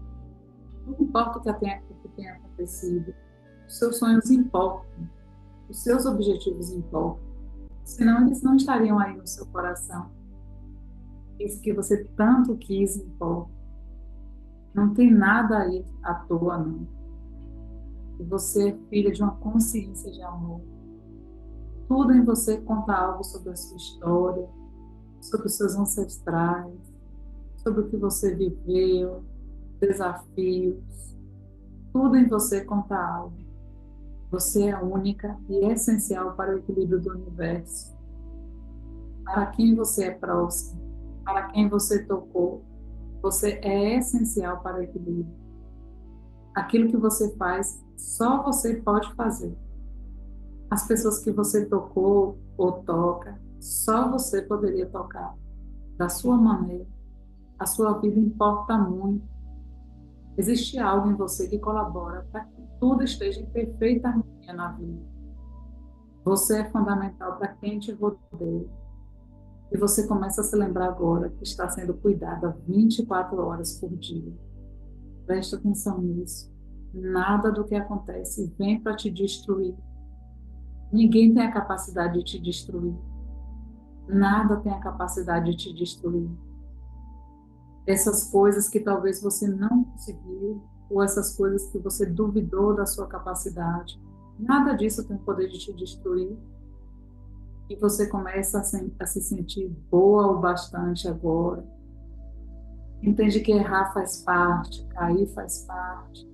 Não importa o que tenha acontecido, os seus sonhos importam, os seus objetivos importam. Senão eles não estariam aí no seu coração. Isso que você tanto quis importa. Não tem nada aí à toa, não. E você é filha de uma consciência de amor. Tudo em você conta algo sobre a sua história, sobre os seus ancestrais, sobre o que você viveu, desafios. Tudo em você conta algo. Você é única e essencial para o equilíbrio do universo. Para quem você é próximo, para quem você tocou, você é essencial para o equilíbrio. Aquilo que você faz, só você pode fazer. As pessoas que você tocou ou toca, só você poderia tocar. Da sua maneira. A sua vida importa muito. Existe algo em você que colabora para que tudo esteja em perfeita harmonia na vida. Você é fundamental para quem te rodeia. E você começa a se lembrar agora que está sendo cuidada 24 horas por dia. Preste atenção nisso. Nada do que acontece vem para te destruir. Ninguém tem a capacidade de te destruir. Nada tem a capacidade de te destruir. Essas coisas que talvez você não conseguiu, ou essas coisas que você duvidou da sua capacidade, nada disso tem o poder de te destruir. E você começa a se sentir boa o bastante agora. Entende que errar faz parte, cair faz parte,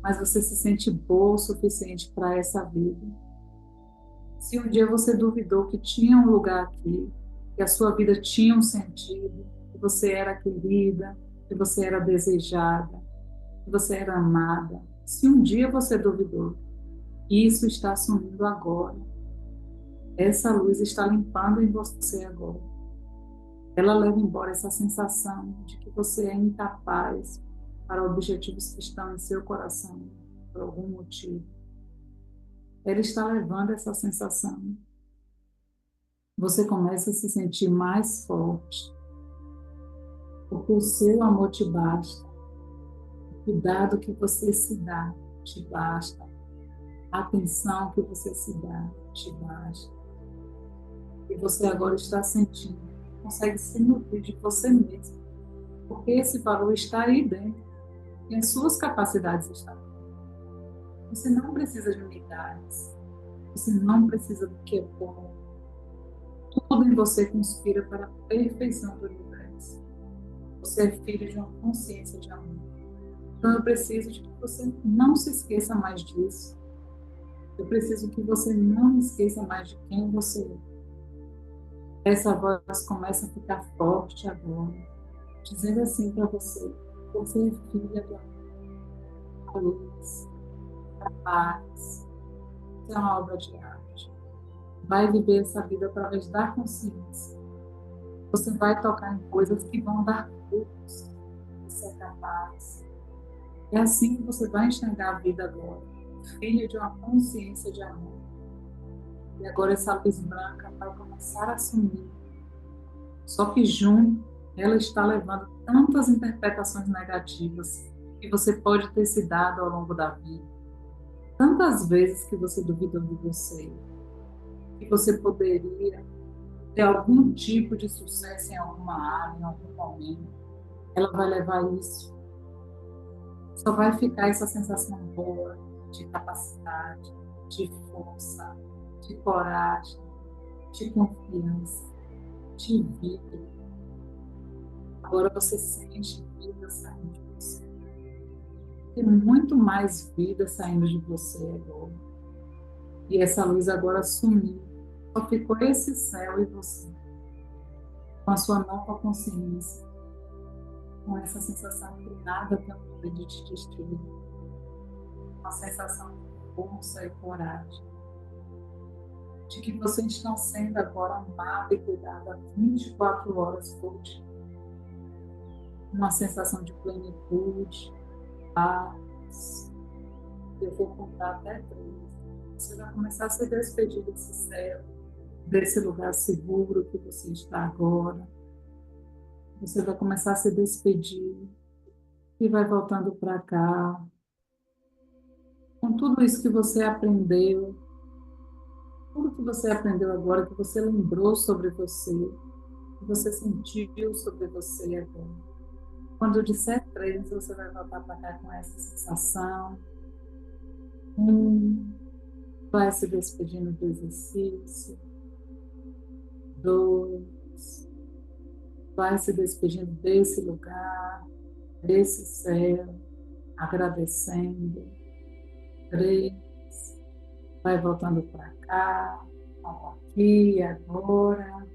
mas você se sente boa o suficiente para essa vida. Se um dia você duvidou que tinha um lugar aqui, que a sua vida tinha um sentido, que você era querida, que você era desejada, que você era amada, se um dia você duvidou, isso está sumindo agora. Essa luz está limpando em você agora. Ela leva embora essa sensação de que você é incapaz para objetivos que estão em seu coração, por algum motivo. Ela está levando essa sensação. Você começa a se sentir mais forte, porque o seu amor te basta, o cuidado que você se dá te basta, a atenção que você se dá te basta. E você agora está sentindo, consegue se nutrir de você mesmo, porque esse valor está aí dentro, e as suas capacidades estão. Você não precisa de unidades, você não precisa do que é bom. Tudo em você conspira para a perfeição do universo. Você é filho de uma consciência de amor. Então eu preciso de que você não se esqueça mais disso. Eu preciso que você não esqueça mais de quem você é. Essa voz começa a ficar forte agora, dizendo assim para você: você é filha do amor, da luz, da paz. Você é uma obra de arte. Vai viver essa vida através da consciência. Você vai tocar em coisas que vão dar frutos. Você é capaz. É assim que você vai enxergar a vida agora, filha de uma consciência de amor. E agora essa luz branca vai começar a sumir. Só que junto, ela está levando tantas interpretações negativas que você pode ter se dado ao longo da vida. Tantas vezes que você duvidou de você, que você poderia ter algum tipo de sucesso em alguma área, em algum momento. Ela vai levar isso. Só vai ficar essa sensação boa de capacidade, de força, de coragem, de confiança, de vida. Agora você sente vida saindo de você. Tem muito mais vida saindo de você agora. E essa luz agora sumiu. Só ficou esse céu e você. Com a sua nova consciência. Com essa sensação que nada tem o poder de te destruir. Uma sensação de força e coragem. De que você está sendo agora amada e cuidada 24 horas por dia. Uma sensação de plenitude, paz. Eu vou contar até 3. Você vai começar a se despedir desse céu, desse lugar seguro que você está agora. Você vai começar a se despedir e vai voltando para cá. Com tudo isso que você aprendeu, tudo que você aprendeu agora, que você lembrou sobre você, que você sentiu sobre você agora. Quando eu disser 3, você vai voltar para cá com essa sensação. 1, vai se despedindo do exercício. 2, vai se despedindo desse lugar, desse céu, agradecendo. 3, vai voltando para cá, aqui, agora,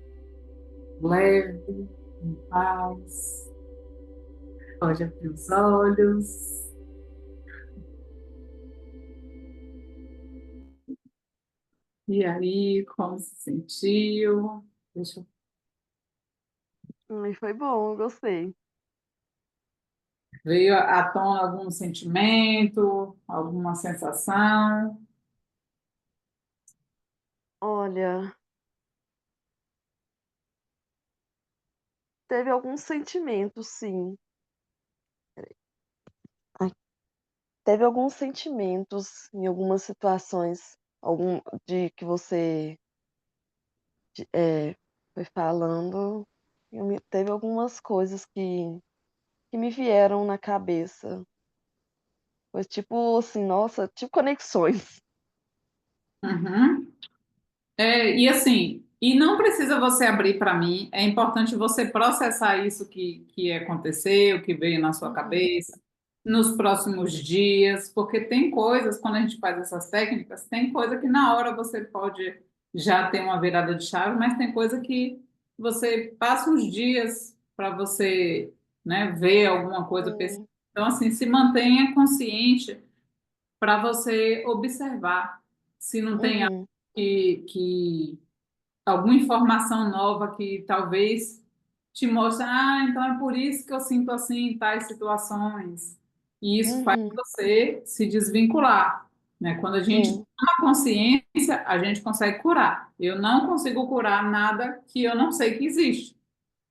leve, em paz. Pode abrir os olhos. E aí, como se sentiu? Deixa eu... Ai, foi bom, eu gostei. Veio à tona algum sentimento, alguma sensação? Olha, teve alguns sentimentos, sim. Ai, teve alguns sentimentos em algumas situações, algum de que você, foi falando, teve algumas coisas que me vieram na cabeça. Foi tipo assim, nossa, tipo conexões. Uhum. E assim, e não precisa você abrir para mim, é importante você processar isso que aconteceu, que veio na sua Uhum, cabeça, nos próximos dias, porque tem coisas, quando a gente faz essas técnicas, tem coisa que na hora você pode já ter uma virada de chave, mas tem coisa que você passa uns dias para você, né, ver alguma coisa. sim. Então, assim, se mantenha consciente para você observar se não tem algo Uhum, que alguma informação nova que talvez te mostre, então é por isso que eu sinto assim em tais situações. E isso faz uhum, você se desvincular, né? Quando a gente sim, toma consciência, a gente consegue curar. Eu não consigo curar nada que eu não sei que existe.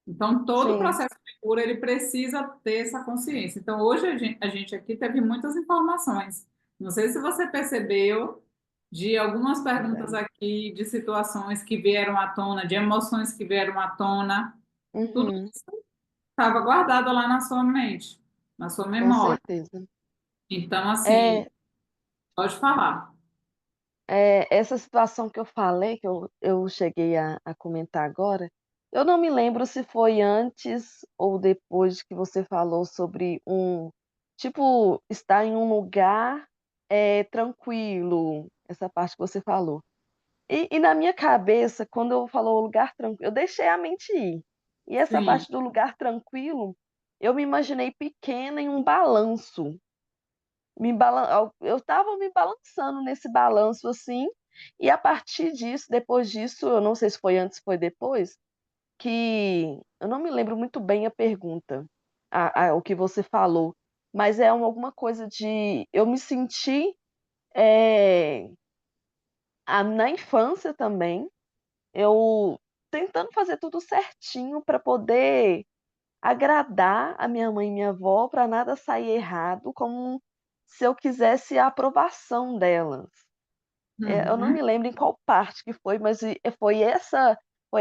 Então, todo o sim, processo de cura, ele precisa ter essa consciência. Então, hoje a gente aqui teve muitas informações. Não sei se você percebeu de algumas perguntas verdade. aqui, de situações que vieram à tona, de emoções que vieram à tona. Tudo Uhum, isso estava guardado lá na sua mente, na sua com memória. certeza. Então, assim, É, pode falar. essa situação que eu falei, que eu cheguei a comentar agora, eu não me lembro se foi antes ou depois que você falou sobre tipo, estar em um lugar, tranquilo, essa parte que você falou. E na minha cabeça, quando eu falou lugar tranquilo, eu deixei a mente ir. E essa Sim. parte do lugar tranquilo, eu me imaginei pequena em um balanço. Eu estava me balançando nesse balanço, assim, e a partir disso, depois disso, eu não sei se foi antes, foi depois, que eu não me lembro muito bem a pergunta, o que você falou, mas é alguma coisa de eu me senti, eh, na infância também, eu tentando fazer tudo certinho para poder agradar a minha mãe e minha avó, para nada sair errado, como se eu quisesse a aprovação delas. Eu não Uhum. me lembro em qual parte que foi, mas foi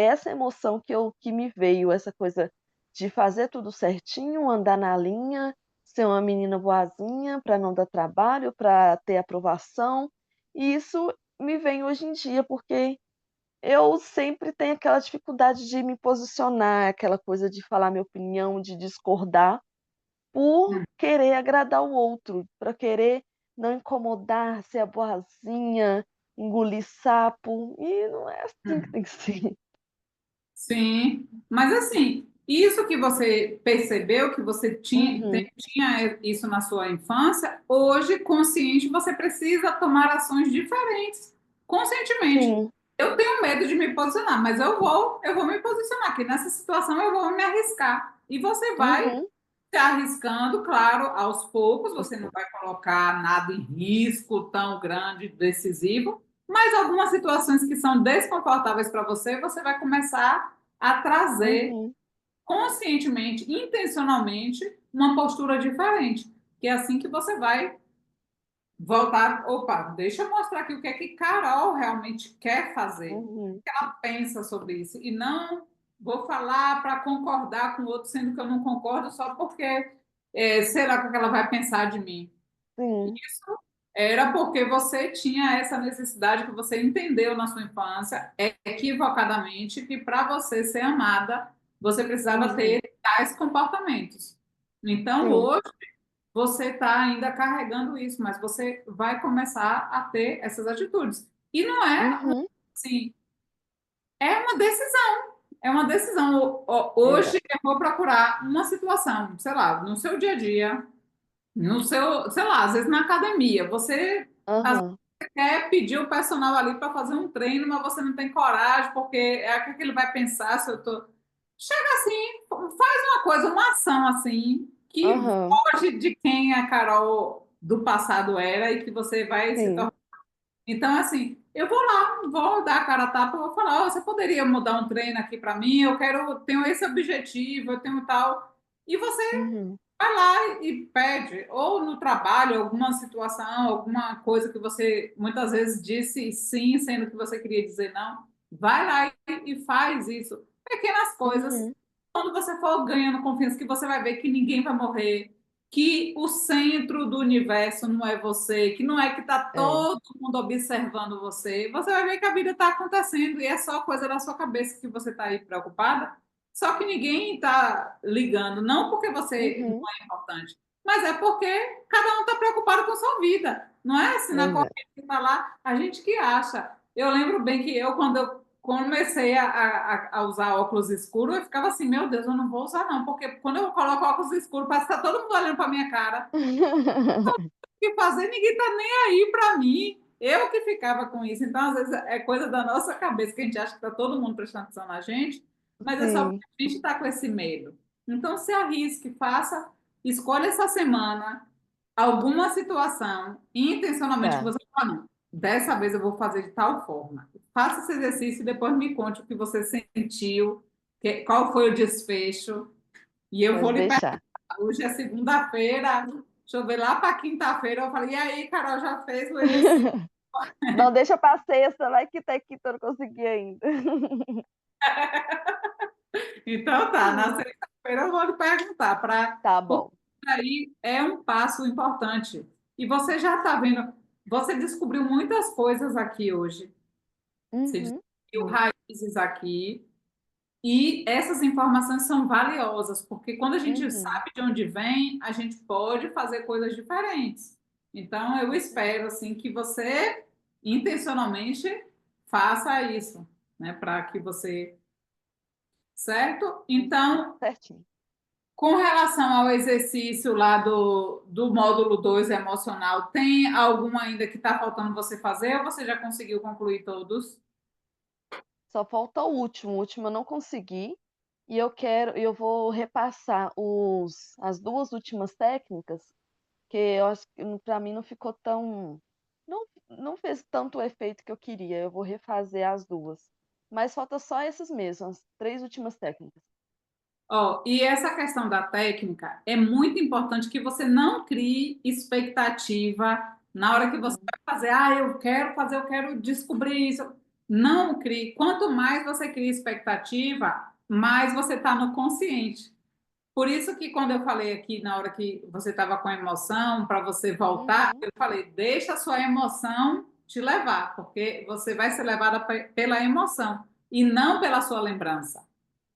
essa emoção que me veio, essa coisa de fazer tudo certinho, andar na linha, ser uma menina boazinha, para não dar trabalho, para ter aprovação. E isso me vem hoje em dia, porque eu sempre tenho aquela dificuldade de me posicionar, aquela coisa de falar minha opinião, de discordar, por querer agradar o outro, para querer não incomodar, ser a boazinha, engolir sapo, e não é assim que Uhum. tem que ser. Sim, mas assim, isso que você percebeu que você Uhum, tinha isso na sua infância, hoje, consciente, você precisa tomar ações diferentes, conscientemente. sim, Eu tenho medo de me posicionar, mas eu vou me posicionar, que nessa situação eu vou me arriscar. E você vai uhum, se arriscando, claro, aos poucos, aos você não vai poucos. colocar nada em risco tão grande, decisivo, mas algumas situações que são desconfortáveis para você, você vai começar a trazer Uhum, conscientemente, intencionalmente, uma postura diferente. Que é assim que você vai voltar. Opa, deixa eu mostrar aqui o que é que Carol realmente quer fazer, o uhum, que ela pensa sobre isso. E não vou falar para concordar com o outro, sendo que eu não concordo só porque será que ela vai pensar de mim? sim, Isso era porque você tinha essa necessidade que você entendeu na sua infância, equivocadamente, que para você ser amada, você precisava uhum, ter tais comportamentos. Então, sim, hoje, você está ainda carregando isso, mas você vai começar a ter essas atitudes. E não é uhum, assim, é uma decisão. É uma decisão. Hoje verdade. eu vou procurar uma situação, sei lá, no seu dia a dia, no seu, sei lá, às vezes na academia, você Aham, quer pedir o personal ali para fazer um treino, mas você não tem coragem, porque é o que ele vai pensar se eu tô. Chega assim, faz uma coisa, uma ação assim, que Aham, foge de quem a Carol do passado era e que você vai se sim. tornar. Então, assim, eu vou lá, vou dar a cara a tapa, vou falar, ó, você poderia mudar um treino aqui para mim? Eu quero, tenho esse objetivo, eu tenho tal. E você Uhum, vai lá e pede, ou no trabalho, alguma situação, alguma coisa que você muitas vezes disse sim, sendo que você queria dizer não. Vai lá e faz isso. Pequenas coisas. uhum, Quando você for ganhando confiança, que você vai ver que ninguém vai morrer, que o centro do universo não é você, que não é que está é. todo mundo observando você, você vai ver que a vida está acontecendo e é só coisa da sua cabeça que você está aí preocupada. Só que ninguém está ligando, não porque você Uhum, importante, mas é porque cada um está preocupado com a sua vida. Não é assim na pois é. corrente que está lá, a gente que acha. Eu lembro bem que quando eu comecei a usar óculos escuros, eu ficava assim, meu Deus, eu não vou usar não, porque quando eu coloco óculos escuros, parece que está todo mundo olhando para minha cara. O que fazer? Ninguém está nem aí para mim. Eu que ficava com isso. Então, às vezes, é coisa da nossa cabeça que a gente acha que está todo mundo prestando atenção na gente, mas é só Sim, porque a gente está com esse medo. Então, se arrisque, faça, escolha essa semana alguma situação intencionalmente que tá. você fala, não, dessa vez eu vou fazer de tal forma. Faça esse exercício e depois me conte o que você sentiu, qual foi o desfecho. E eu vou Pode lhe perguntar. deixar. Hoje é segunda-feira, deixa eu ver lá para quinta-feira. Eu falei, e aí, Carol, já fez o exercício? Não, deixa pra sexta, vai que até quinta eu não consegui ainda. Então tá, na sexta-feira eu vou lhe perguntar, Tá porque bom. aí é um passo importante. E você já está vendo, você descobriu muitas coisas aqui hoje. Você Uhum, descobriu sim. raízes aqui. E essas informações são valiosas, porque quando a gente Uhum, sabe de onde vem, a gente pode fazer coisas diferentes. Então, eu espero assim que você intencionalmente faça isso, né, para que você, certo? Então, certinho. com relação ao exercício lá do módulo 2 emocional, tem algum ainda que está faltando você fazer ou você já conseguiu concluir todos? Só falta o último eu não consegui, e eu vou repassar as 2 últimas técnicas, que eu acho que pra mim não ficou tão não fez tanto o efeito que eu queria, eu vou refazer as 2. Mas falta só essas mesmo, as 3 últimas técnicas. Ó, e essa questão da técnica é muito importante que você não crie expectativa na hora que você Uhum, vai fazer. Ah, eu quero fazer, eu quero descobrir isso. Não crie. Quanto mais você cria expectativa, mais você está no consciente. Por isso que quando eu falei aqui na hora que você estava com emoção, para você voltar, uhum, eu falei, deixa a sua emoção te levar, porque você vai ser levada pela emoção e não pela sua lembrança.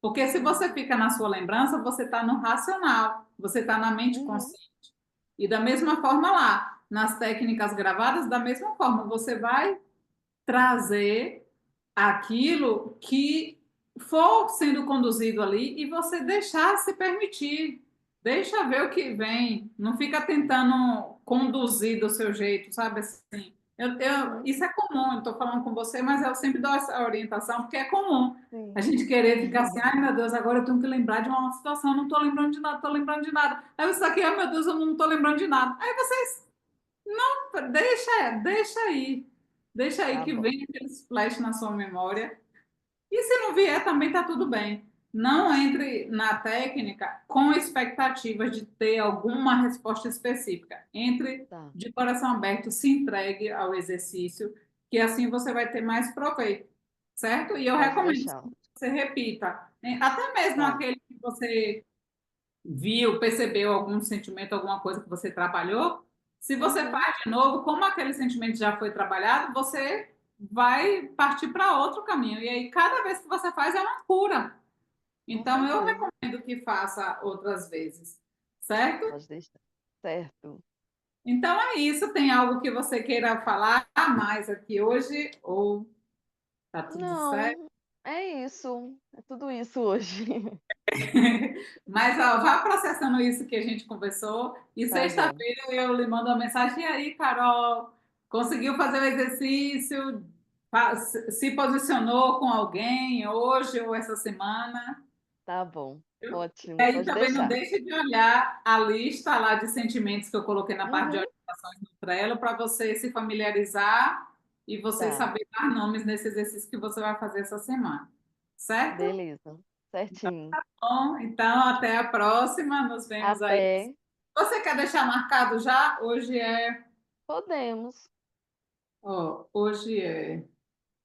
Porque se você uhum, fica na sua lembrança, você está no racional, você está na mente uhum, consciente. E da mesma forma lá, nas técnicas gravadas, da mesma forma, você vai trazer aquilo que for sendo conduzido ali e você deixar se permitir. Deixa ver o que vem. Não fica tentando conduzir do seu jeito, sabe assim. uhum, Isso é comum, eu estou falando com você, mas eu sempre dou essa orientação, porque é comum a sim. gente querer ficar assim, ai meu Deus, agora eu tenho que lembrar de uma situação, eu não estou lembrando de nada, estou lembrando de nada. Aí você está aqui, ai meu Deus, eu não estou lembrando de nada. Aí você deixa aí Tá que bom. vem aqueles flash na sua memória. E se não vier, também tá tudo bem. Não entre na técnica com expectativas de ter alguma resposta específica. Entre Tá, de coração aberto, se entregue ao exercício, que assim você vai ter mais proveito, certo? E eu pode recomendo deixar. que você repita, né? Até mesmo Tá. aquele que você viu, percebeu algum sentimento, alguma coisa que você trabalhou, se você Uhum, faz de novo, como aquele sentimento já foi trabalhado, você vai partir para outro caminho. E aí, cada vez que você faz, é uma cura. com Então, eu certeza. recomendo que faça outras vezes, certo? Pode deixar. Certo. Então, é isso. Tem algo que você queira falar mais aqui hoje? Ou tá tudo certo? Não, é isso. É tudo isso hoje. Mas ó, vá processando isso que a gente conversou. E Tá bom. sexta-feira eu lhe mando uma mensagem. E aí, Carol, conseguiu fazer o exercício? Se posicionou com alguém hoje ou essa semana? Tá bom. E Ótimo, aí pode também não deixar. deixe de olhar a lista lá de sentimentos que eu coloquei na parte de Uhum, orientações no Trello para você se familiarizar e você tá, saber dar nomes nesse exercício que você vai fazer essa semana. Certo? beleza, certinho. Bom, então até a próxima. Nos vemos aí. Até, Você quer deixar marcado já? podemos. Hoje é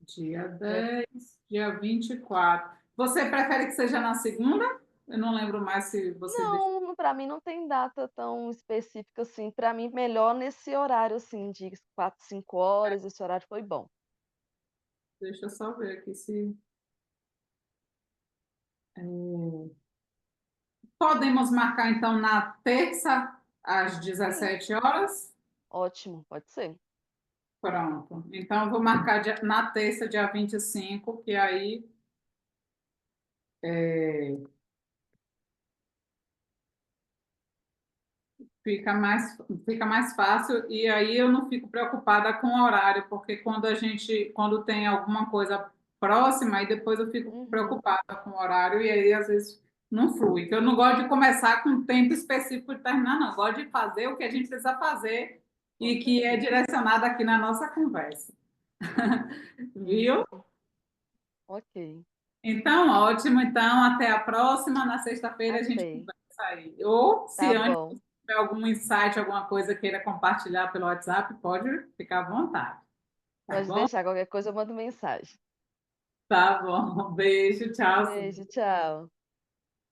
dia Dia 10, dia 24. Você prefere que seja na segunda? Eu não lembro mais se você deixou. Não, para mim não tem data tão específica assim, para mim melhor nesse horário, assim, de 4, 5 horas, esse horário foi bom. Deixa eu só ver aqui se. Podemos marcar então na terça, às Sim, 17 horas? ótimo, pode ser. Pronto. Então, eu vou marcar na terça, dia 25, que aí é, fica mais fácil e aí eu não fico preocupada com o horário, porque quando tem alguma coisa próxima, aí depois eu fico Uhum, preocupada com o horário e aí às vezes não flui. Que eu não gosto de começar com um tempo específico de terminar, não. Eu gosto de fazer o que a gente precisa fazer com e que é certeza. direcionado aqui na nossa conversa. Viu? Isso, ok. Então, ótimo. Então, até a próxima. Na sexta-feira a gente Até. conversa aí. Ou, se Tá antes bom. tiver algum insight, alguma coisa queira compartilhar pelo WhatsApp, pode ficar à vontade. Tá Pode bom? deixar, qualquer coisa eu mando mensagem. Tá bom. Beijo, tchau. Beijo, tchau.